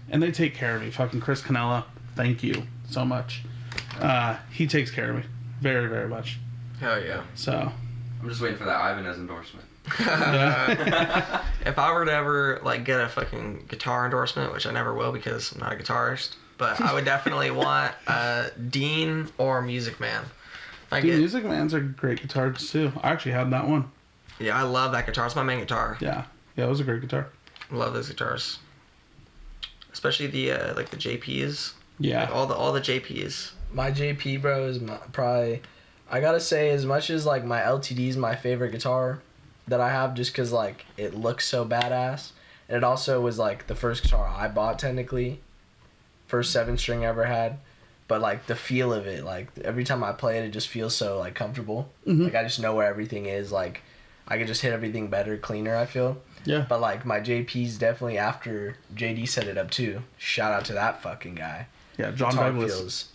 B: and they take care of me. Fucking Chris Canella, thank you so much. He takes care of me very, very much.
E: Hell yeah.
B: So
D: I'm just waiting for that Ibanez endorsement.
E: If I were to ever like get a fucking guitar endorsement, which I never will because I'm not a guitarist, but I would definitely want Dean or Music Man.
B: Music Man's are great guitars too. I actually had that one.
E: Yeah, I love that guitar. It's my main guitar.
B: Yeah, it was a great guitar.
E: I love those guitars, especially the like the JPs.
B: Yeah,
E: like all the JPs.
C: My JP, bro, is probably, I gotta say, as much as like my LTD is my favorite guitar that I have, just because like it looks so badass, and it also was like the first guitar I bought technically, first 7-string I ever had, but like the feel of it, like every time I play it, it just feels so like comfortable.
B: Mm-hmm.
C: Like I just know where everything is. Like I can just hit everything better, cleaner. I feel.
B: Yeah.
C: But like my JP's definitely after JD set it up too. Shout out to that fucking guy.
B: Yeah, John
C: Guitar
B: Douglas.
C: feels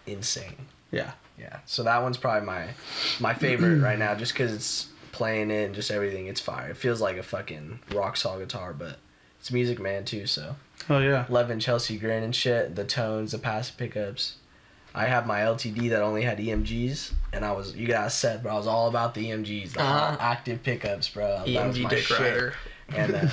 C: insane.
B: Yeah.
C: Yeah. So that one's probably my favorite right now, just because it's playing it and just everything. It's fire. It feels like a fucking rock solid guitar, but it's Music Man too. So.
B: Oh yeah.
C: Loving Chelsea Grin and shit. The tones, the passive pickups. I have my LTD that only had EMGs, and you guys said, bro, I was all about the EMGs, the active pickups, bro.
E: EMG dick rider.
C: And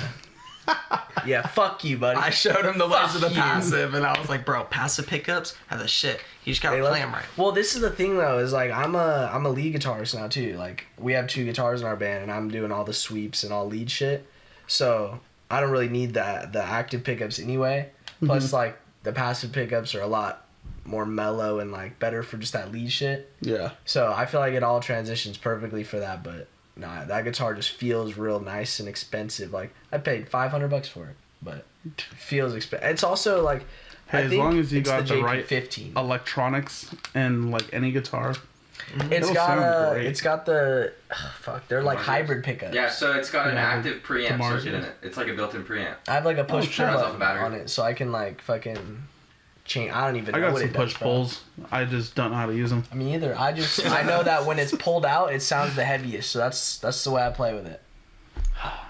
C: yeah, fuck you, buddy.
E: I showed him the ways of the
C: you.
E: passive, and I was like, bro, passive pickups are the shit. You just gotta play them right.
C: Well, this is the thing though, is like I'm a lead guitarist now too. Like we have 2 guitars in our band, and I'm doing all the sweeps and all lead shit. So I don't really need the active pickups anyway. Plus, like the passive pickups are a lot more mellow and like better for just that lead shit.
B: Yeah.
C: So I feel like it all transitions perfectly for that, but nah, that guitar just feels real nice and expensive. Like I paid $500 for it, but it feels expensive. It's also like,
B: hey, as long as you got the right
C: 15
B: electronics and like any guitar,
C: it's got the they're like hybrid pickups.
D: Yeah, so it's got an active preamp circuit in it. It's like a built-in preamp.
C: I have like a push pull
D: Runs off a battery.
C: on it, so I can like fucking change. I don't even know
B: I got
C: what
B: some
C: it does,
B: push pulls. I just don't know how to use them.
C: I mean, either. I know that when it's pulled out, it sounds the heaviest. So that's the way I play with it.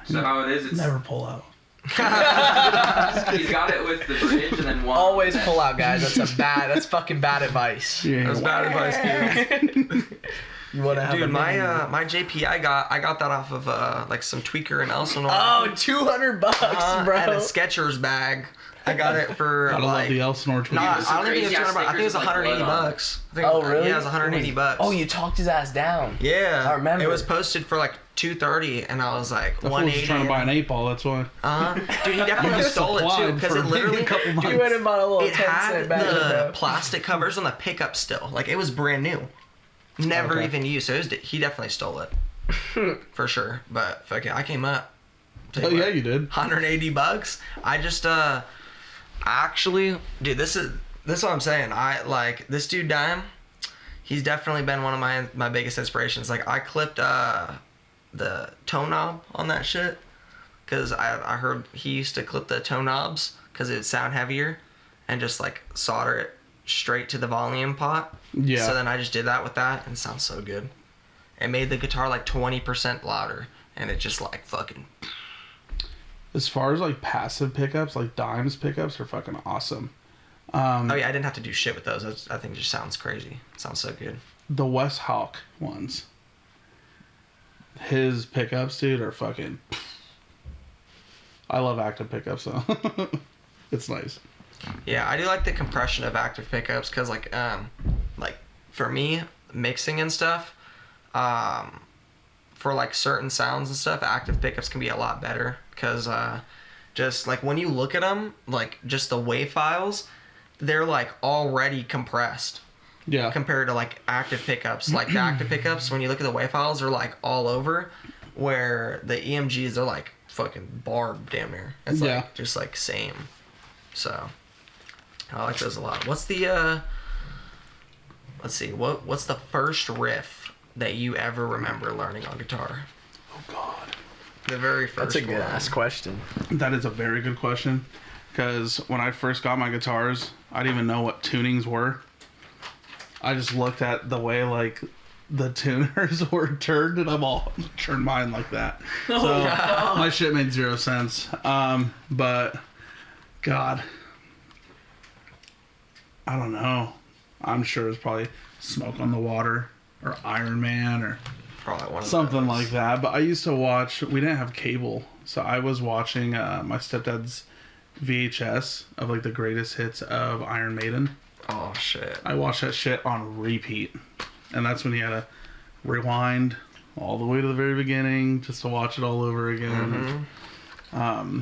D: So how it is, it's
B: Never pull out.
D: he's got it with the bridge and then one.
C: Always pull out, guys. That's fucking bad advice.
B: Yeah.
E: That's bad advice, dude.
C: You want to have
E: Dude, my JP, I got that off of like some tweaker in Elsinore.
C: Oh, $200, bro.
E: And a Skechers bag. I got it for
B: Gotta love the Elsinore tweet.
E: I don't think it was $200. I think it was
D: Like
E: $180.
C: Oh, really?
E: Yeah, it was $180.
C: Oh, you talked his ass down.
E: Yeah,
C: I remember.
E: It was posted for like $230, and I was like
B: That fool was
E: 180.
B: trying to buy an 8-ball. That's why.
E: Dude, he definitely stole it too, because it literally
B: a couple months.
C: You went and bought a little
E: it had
C: 10-cent bag,
E: the
C: bro.
E: plastic covers on the pickup still. Like it was brand new, never even used. So he definitely stole it for sure. But fuck it, I came up.
B: Oh yeah, you did.
E: $180. I just actually, dude, this is what I'm saying. I like this dude Dime. He's definitely been one of my biggest inspirations. Like I clipped the toe knob on that shit because I heard he used to clip the toe knobs because it would sound heavier and just like solder it straight to the volume pot.
B: Yeah.
E: So then I just did that with that and it sounds so good. It made the guitar like 20% louder and it just like fucking.
B: As far as like passive pickups, like Dime's pickups are fucking awesome.
E: Oh yeah, I didn't have to do shit with those. I think it just sounds crazy. It sounds so good.
B: The Wes Hawk ones. His pickups, dude, are fucking. I love active pickups though. It's nice.
E: Yeah, I do like the compression of active pickups because like for me mixing and stuff, for like certain sounds and stuff, active pickups can be a lot better because just like when you look at them, like just the WAV files, they're like already compressed.
B: Yeah.
E: Compared to like active pickups, like the active pickups, when you look at the WAV files, they're like all over, where the EMGs are like fucking barbed damn near. It's like just like same. So I like those a lot. What's the let's see, what's the first riff that you ever remember learning on guitar?
B: Oh God.
E: The very first.
C: That's a good
E: one.
C: ass question.
B: That is a very good question, because when I first got my guitars, I didn't even know what tunings were. I just looked at the way like the tuners were turned, and I'm all turned mine like that. So my shit made zero sense. But God, I don't know. I'm sure it's probably Smoke on the Water or Iron Man or
E: Probably one of
B: something
E: those.
B: like that. But I used to watch. We didn't have cable, so I was watching my stepdad's VHS of like the greatest hits of Iron Maiden.
E: Oh shit.
B: I watched that shit on repeat. And that's when you had to rewind all the way to the very beginning just to watch it all over again. Mm-hmm.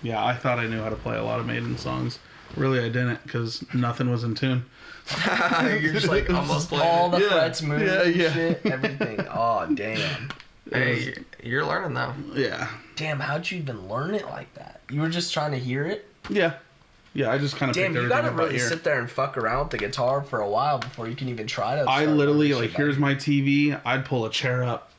B: Yeah, I thought I knew how to play a lot of Maiden songs. Really, I didn't, because nothing was in tune.
E: You're just like almost playing
C: all the frets moving and shit, everything. Oh, damn.
E: Hey, you're learning though.
B: Yeah.
C: Damn, how'd you even learn it like that? You were just trying to hear it?
B: Yeah. Yeah, I just kind of
C: Damn, you gotta really sit there and fuck around with the guitar for a while before you can even try to.
B: I literally, like, here's my TV, I'd pull a chair up,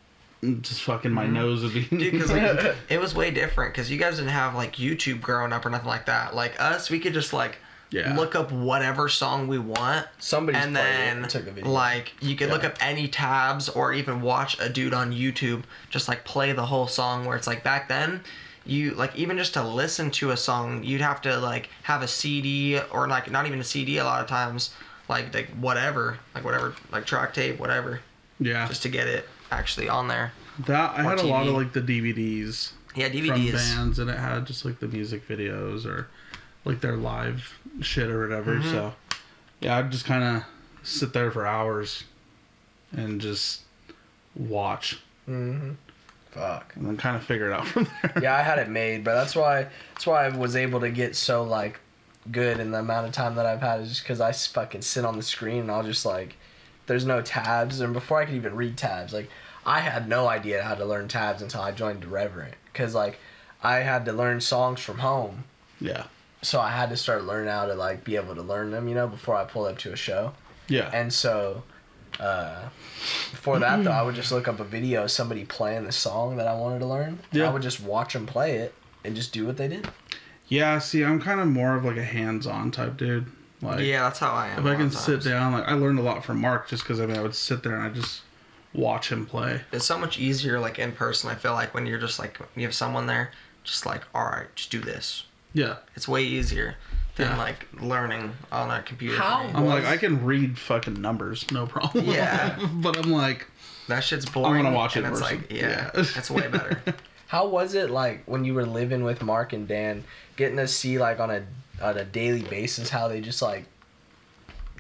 B: and just fucking my nose would be...
E: Dude, because, like, it was way different, because you guys didn't have, like, YouTube growing up or nothing like that. Like, us, we could just, like, look up whatever song we want.
C: Somebody's
E: and then,
C: took a video.
E: Like, you could look up any tabs or even watch a dude on YouTube just, like, play the whole song, where it's, like, back then... You, like, even just to listen to a song, you'd have to, like, have a CD, or, like, not even a CD a lot of times, like whatever, like, track tape, whatever. Yeah. Just to get it actually on there.
B: That, I had a lot of, like, the DVDs.
E: Yeah, DVDs.
B: From bands, and it had just, like, the music videos, or, like, their live shit or whatever, so. Yeah, I'd just kind of sit there for hours and just watch.
C: Mm-hmm. Fuck.
B: And then kind of figure it out from there.
C: Yeah, I had it made, but that's why I was able to get so, like, good in the amount of time that I've had, is just because I fucking sit on the screen and I'll just, like, there's no tabs, and before I could even read tabs, like, I had no idea how to learn tabs until I joined Irreverent, because, like, I had to learn songs from home.
B: Yeah.
C: So I had to start learning how to, like, be able to learn them, you know, before I pulled up to a show.
B: Yeah.
C: And so... before that, though, I would just look up a video of somebody playing the song that I wanted to learn. Yeah. I would just watch them play it and just do what they did.
B: Yeah, see, I'm kind of more of like a hands-on type dude. Like,
E: yeah, that's how I am.
B: If I can sit down, like, I learned a lot from Mark just because, I mean, I would sit there and I just watch him play.
E: It's so much easier, like, in person, I feel like, when you're just, like, you have someone there, just like, all right, just do this.
B: Yeah.
E: It's way easier than, like, learning on a computer.
B: I'm like, I can read fucking numbers, no problem.
E: Yeah.
B: But I'm like...
E: That shit's boring.
B: I'm gonna watch it
E: and it's like, yeah, it's way better.
C: How was it, like, when you were living with Mark and Dan, getting to see, like, on a daily basis how they just, like,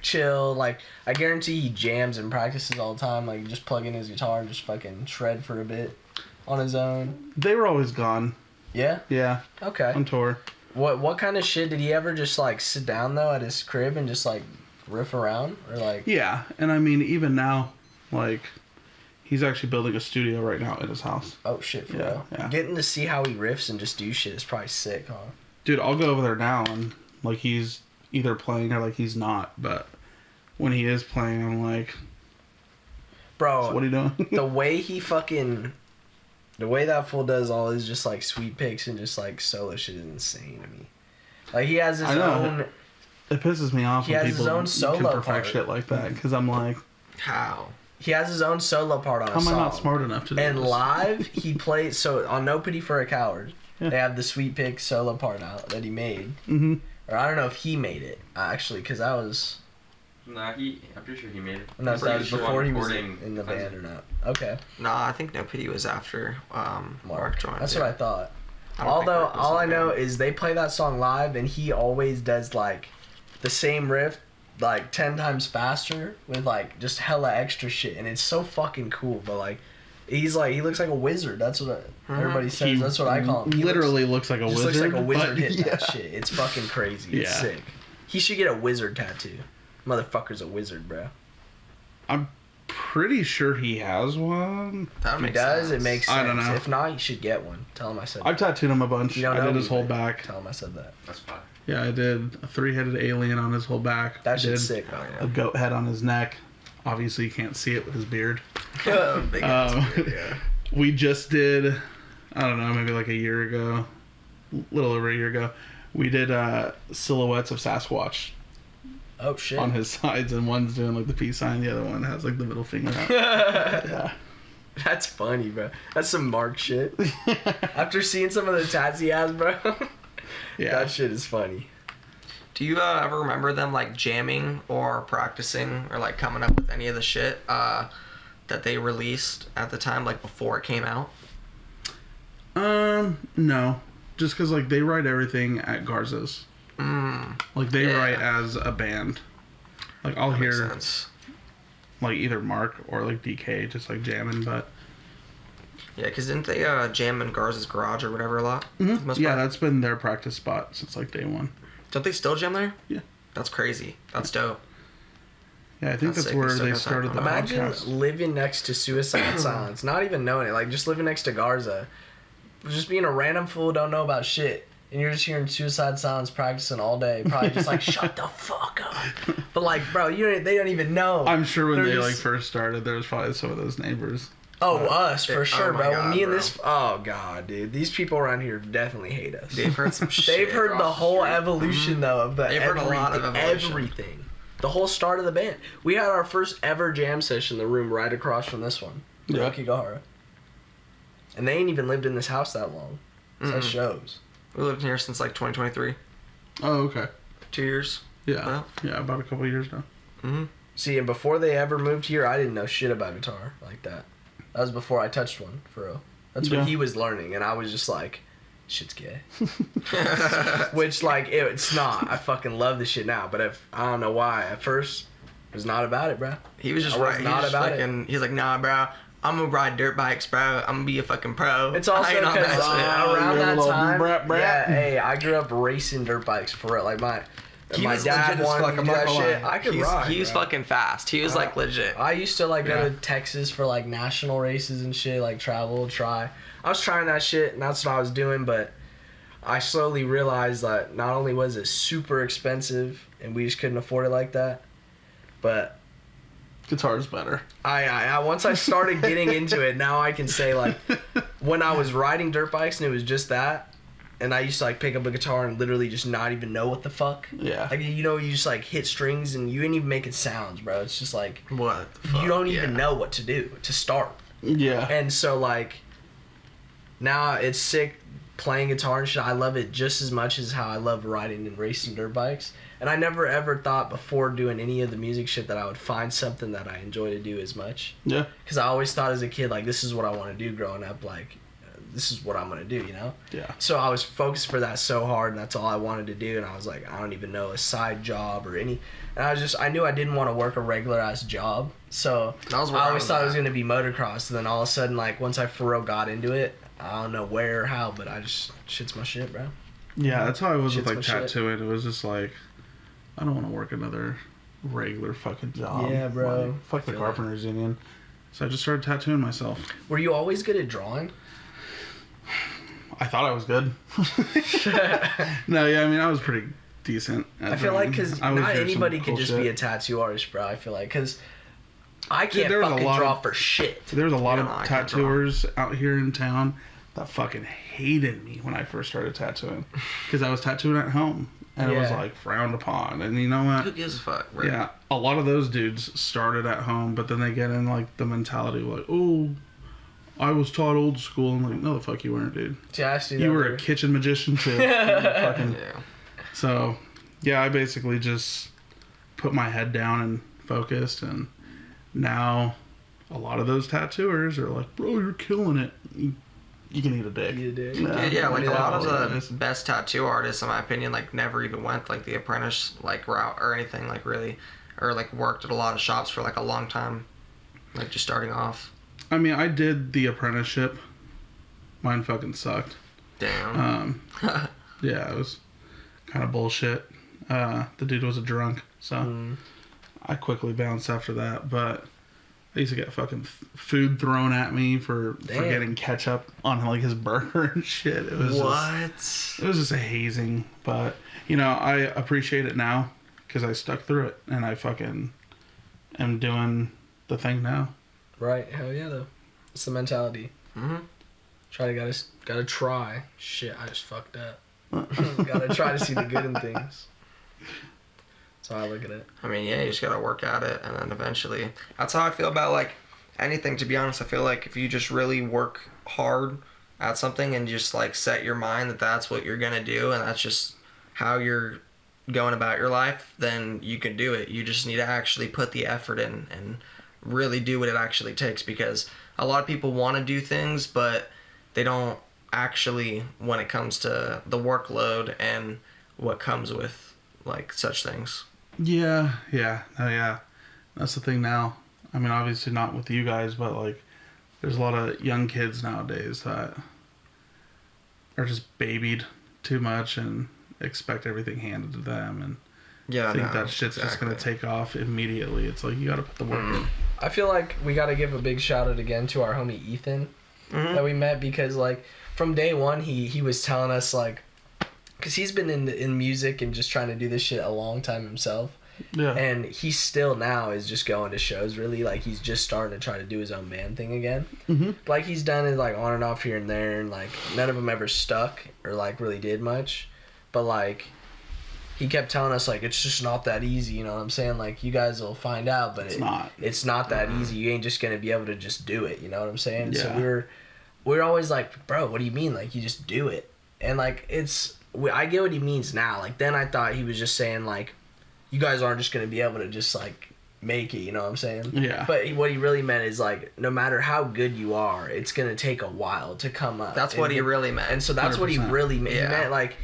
C: chill? Like, I guarantee he jams and practices all the time, like, just plug in his guitar and just fucking shred for a bit on his own.
B: They were always gone.
C: Yeah?
B: Yeah.
C: Okay.
B: On tour.
C: What kind of shit did he ever just, like, sit down, though, at his crib and just, like, riff around? Or, like...
B: Yeah, and I mean, even now, like, he's actually building a studio right now at his house.
C: Oh, shit, for real? Yeah. Getting to see how he riffs and just do shit is probably sick, huh?
B: Dude, I'll go over there now, and, like, he's either playing or, like, he's not, but when he is playing, I'm like...
C: Bro,
B: so what are you doing?
C: The way he fucking... The way that fool does all his just, like, sweet picks and just, like, solo shit is insane to me. Like, he has his own...
B: It pisses me off when people
C: can
B: perfect shit like that, because I'm like...
E: How?
C: He has his own solo part on a song.
B: How am I not smart enough to do
C: and
B: this?
C: Live, he plays... So, on No Pity for a Coward, they have the sweet pick solo part out that he made.
B: Mm-hmm.
C: Or I don't know if he made it, actually, because that was...
D: Nah, I'm pretty sure he made it.
C: No, that was before he was in the band or not. Okay.
E: Nah, I think No Pity was after Mark joined.
C: That's what I thought. Although, all I know is they play that song live, and he always does, like, the same riff, like, 10 times faster with, like, just hella extra shit. And it's so fucking cool, but, like, he's like, he looks like a wizard. That's what everybody says. That's what I call him. He
B: literally looks like a wizard.
C: Just looks like a wizard hitting that shit. It's fucking crazy. It's sick. He should get a wizard tattoo. Motherfucker's a wizard, bro.
B: I'm pretty sure he has one.
C: If he does, it makes sense.
B: I don't know.
C: If not, he should get one. Tell him I said that.
B: I've tattooed him a bunch. I did his whole back.
C: Tell him I said that.
D: That's fine.
B: Yeah, I did a 3-headed alien on his whole back.
C: That shit's sick.
B: A goat head on his neck. Obviously, you can't see it with his beard.
E: Big beard, yeah.
B: We just did, I don't know, maybe like a year ago, a little over a year ago, we did silhouettes of Sasquatch.
C: Oh, shit.
B: On his sides, and one's doing like the peace sign, the other one has like the middle finger out. Yeah.
C: That's funny, bro. That's some Mark shit. After seeing some of the tats he has, bro. Yeah. That shit is funny.
E: Do you ever remember them, like, jamming or practicing or, like, coming up with any of the shit that they released at the time, like, before it came out?
B: No. just because like they write everything at Garza's. Like they write as a band. Like I'll hear like either Mark or like DK just like jamming, but
E: yeah, because didn't they jam in Garza's garage or whatever a lot?
B: Yeah, that's been their practice spot since like day one.
E: Don't they still jam there?
B: Yeah,
E: that's crazy. That's dope.
B: Yeah, I think that's where they started the
C: Imagine
B: podcast.
C: living next to Suicide Silence, not even knowing it, like just living next to Garza, just being a random fool, don't know about shit, and you're just hearing Suicide Silence practicing all day, probably just like shut the fuck up. But like, bro, they don't even know.
B: I'm sure when
C: They're
B: they
C: just...
B: first started, there was probably some of those neighbors.
C: Oh, us for sure, bro.
E: God,
C: Me and
E: bro.
C: this. Oh god, dude, these people around here definitely hate us.
E: They've heard some shit.
C: They've heard the whole evolution though of the
E: They've heard a lot of evolution.
C: everything. The whole start of the band. We had our first ever jam session in the room right across from this one.
B: Yeah.
C: Aokigahara. And they ain't even lived in this house that long. So that shows.
E: We lived here since like 2023.
B: Oh, okay.
E: 2 years.
B: Yeah.
E: Well.
B: Yeah, about a couple of years now.
C: See, and before they ever moved here, I didn't know shit about guitar like that. That was before I touched one, for real. That's when he was learning, and I was just like, shit's gay. Which, like, it's not. I fucking love this shit now, but I don't know why. At first, it was not about it, bro.
E: He was just
C: right. Not about
E: it. He's like, nah, bro. I'm gonna ride dirt bikes, bro. I'm gonna be a fucking pro.
C: It's also because around that time,
B: brat.
C: yeah, hey, I grew up racing dirt bikes for real. Like my dad wanted to do that shit. I could ride.
E: He was fucking fast. He was like legit.
C: I used to like go to Texas for like national races and shit, like travel, try. I was trying that shit, and that's what I was doing, but I slowly realized that not only was it super expensive, and we just couldn't afford it like that, but
B: Guitar's better.
C: I once I started getting into it, now I can say like when I was riding dirt bikes and it was just that, and I used to like pick up a guitar and literally just not even know what the fuck.
B: Yeah.
C: Like you just like hit strings and you ain't even making sounds, bro. It's just like
E: What the fuck?
C: you don't even know what to do to start.
B: Yeah.
C: And so like now it's sick playing guitar and shit. I love it just as much as how I love riding and racing dirt bikes. And I never ever thought before doing any of the music shit that I would find something that I enjoy to do as much.
B: Yeah.
C: Because I always thought as a kid, like, this is what I want to do growing up. Like, this is what I'm going to do, you know?
B: Yeah.
C: So I was focused for that so hard, and that's all I wanted to do. And I was like, I don't even know a side job or any. And I knew I didn't want to work a regular ass job. So I always thought it was going to be motocross. And then all of a sudden, like, once I for real got into it, I don't know where or how, but shit's my shit, bro.
B: Yeah, that's how I was with like
C: Shit's my
B: tattooing. It was just like, I don't want to work another regular fucking job.
C: Yeah, bro.
B: Like, fuck the carpenters union. So I just started tattooing myself.
C: Were you always good at drawing?
B: I thought I was good. No, yeah, I mean, I was pretty decent at
C: I feel
B: drawing.
C: like because not anybody can just be a tattoo artist, bro. I feel like because I can't fucking draw for shit.
B: There's a lot of tattooers out here in town that fucking hated me when I first started tattooing because I was tattooing at home. And it was like frowned upon. And you know what?
E: Who gives a fuck, right?
B: Yeah. A lot of those dudes started at home, but then they get in like the mentality like, oh, I was taught old school. I'm like, no, the fuck you weren't, dude.
C: Yeah,
B: you were a kitchen magician too.
E: Yeah.
B: So, yeah, I basically just put my head down and focused. And now a lot of those tattooers are like, bro, you're killing it. You can eat a dick.
E: Yeah, like a lot of the best tattoo artists, in my opinion, like never even went like the apprentice like route or anything, like really, or like worked at a lot of shops for like a long time, like just starting off.
B: I mean, I did the apprenticeship. Mine fucking sucked.
E: Damn.
B: Yeah, it was kind of bullshit. The dude was a drunk, so I quickly bounced after that. But I used to get fucking food thrown at me for getting ketchup on like his burger and shit. It was it was just a hazing. But you know, I appreciate it now because I stuck through it and I fucking am doing the thing now.
C: Right? Hell yeah, though. It's the mentality. Gotta try. Shit, I just fucked up. Gotta try to see the good in things. That's how I look at it.
E: I mean, yeah, you just gotta work at it, and then eventually. That's how I feel about like anything. To be honest, I feel like if you just really work hard at something and just like set your mind that that's what you're gonna do, and that's just how you're going about your life, then you can do it. You just need to actually put the effort in and really do what it actually takes, because a lot of people want to do things, but they don't actually when it comes to the workload and what comes with like such things.
B: Yeah. That's the thing now. I mean, obviously not with you guys, but like there's a lot of young kids nowadays that are just babied too much and expect everything handed to them, and think that shit's just gonna take off immediately. It's like you gotta put the work in.
C: I feel like we gotta give a big shout out again to our homie Ethan that we met, because like from day one he was telling us like, because he's been in music and just trying to do this shit a long time himself. Yeah. And he still now is just going to shows, really. Like, he's just starting to try to do his own band thing again. Mm-hmm. Like, he's done it, like, on and off here and there, and, like, none of them ever stuck or, like, really did much. But, like, he kept telling us, like, it's just not that easy, you know what I'm saying? Like, you guys will find out, but it's not that easy. You ain't just going to be able to just do it, you know what I'm saying? Yeah. So we're always like, bro, what do you mean? Like, you just do it. And, like, I get what he means now. Like, then I thought he was just saying, like, you guys aren't just going to be able to just, like, make it, you know what I'm saying? Yeah. But what he really meant is, like, no matter how good you are, it's going to take a while to come up.
E: That's what he really meant.
C: And so that's 100%. What he really meant. Yeah. He meant, like,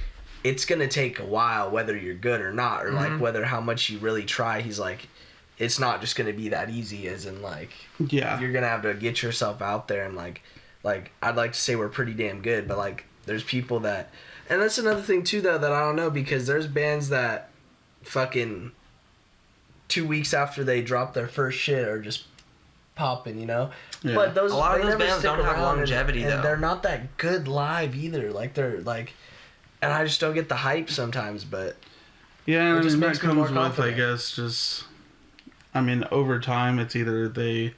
C: it's going to take a while whether you're good or not, or, like, whether how much you really try. He's like, it's not just going to be that easy, as in, like, you're going to have to get yourself out there, and, like, I'd like to say we're pretty damn good, but, like, there's people that... And that's another thing, too, though, that I don't know, because there's bands that fucking 2 weeks after they drop their first shit are just popping, you know? Yeah. But a lot of those bands don't have longevity, though. And they're not that good live, either. Like, they're, like... And I just don't get the hype sometimes, but...
B: Yeah, and that comes with, I guess, just... I mean, over time, it's either they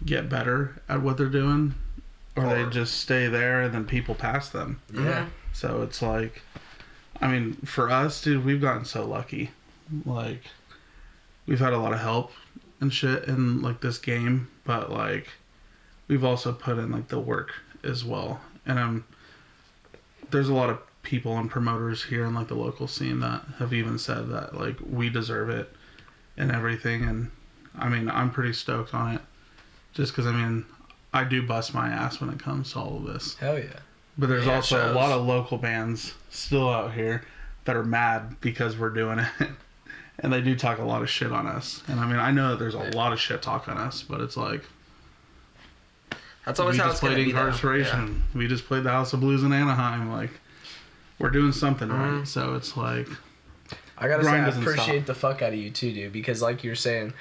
B: get better at what they're doing, or they just stay there and then people pass them.
C: Yeah.
B: So it's like... I mean, for us, dude, we've gotten so lucky. Like, we've had a lot of help and shit in, like, this game, but, like, we've also put in, like, the work as well. And there's a lot of people and promoters here in, like, the local scene that have even said that, like, we deserve it and everything. And, I mean, I'm pretty stoked on it. Just because, I mean, I do bust my ass when it comes to all of this.
C: Hell yeah.
B: But there's also a lot of local bands still out here that are mad because we're doing it. And they do talk a lot of shit on us. And I mean, I know that there's a lot of shit talk on us, but it's like...
E: That's always how it's going to be.
B: Incarceration. Yeah. We just played the House of Blues in Anaheim. Like, we're doing something right. So it's like...
C: I gotta say, I appreciate the fuck out of you too, dude. Because like you're saying,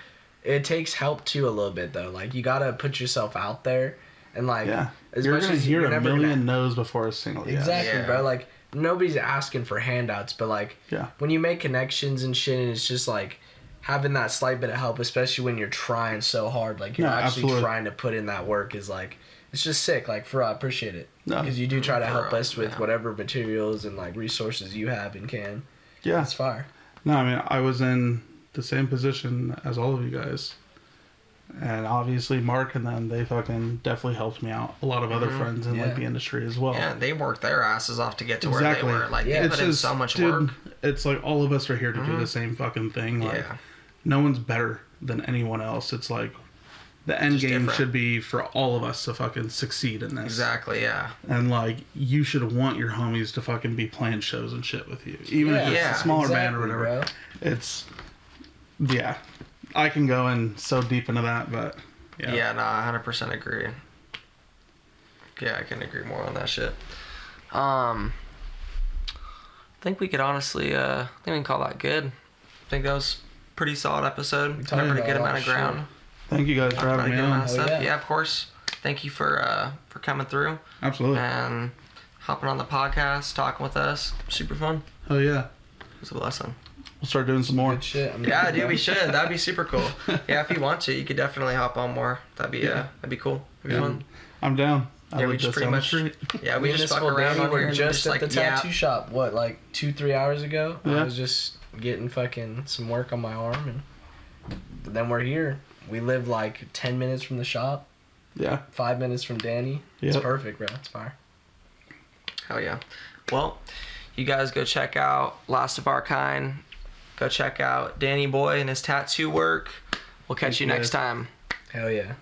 C: it takes help too a little bit, though. Like, you gotta put yourself out there. And like...
B: Yeah. You're going to hear a million no's before a single yes.
C: Exactly, bro. Like, nobody's asking for handouts, but like, when you make connections and shit, and it's just like having that slight bit of help, especially when you're trying so hard, like you're actually trying to put in that work, is like, it's just sick. Like, I appreciate it. Because you do try to help us with whatever materials and like resources you have and can.
B: Yeah.
C: It's fire.
B: No, I mean, I was in the same position as all of you guys. And obviously Mark and them, they fucking definitely helped me out. A lot of other friends in like the industry as well.
E: Yeah, they worked their asses off to get to where they were. Like, they put in so much work.
B: It's like all of us are here to do the same fucking thing. Like, no one's better than anyone else. It's like the end game should be for all of us to fucking succeed in this.
E: Exactly, yeah.
B: And like, you should want your homies to fucking be playing shows and shit with you. Even if it's a smaller band or whatever. Bro. It's, I can go in so deep into that, but
E: yeah, no, I 100% agree. Yeah, I can agree more on that shit.
A: I think we could honestly, I think we can call that good. I think that was a pretty solid episode. Covered a good amount of ground.
B: Thank you guys for having me on.
E: Yeah, of course. Thank you for coming through.
B: Absolutely.
E: And hopping on the podcast, talking with us. Super fun.
B: Oh yeah.
E: It was a blessing.
B: We'll start doing some more.
C: Good shit.
E: Yeah, dude, we should. That'd be super cool. Yeah, if you want to, you could definitely hop on more. That'd be cool. That'd be fun.
B: I'm down.
E: Yeah, we just pretty much. Yeah, we just fuck around on here.
C: Just at the tattoo shop. What, like 2-3 hours ago? Yeah. I was just getting fucking some work on my arm, and then we're here. We live like 10 minutes from the shop.
B: Yeah.
C: 5 minutes from Danny. Yep. It's perfect, bro. It's fire.
E: Hell yeah.
A: Well, you guys go check out Last of Our Kind. Go check out Danny Boy and his tattoo work. We'll catch you next time.
C: Hell yeah.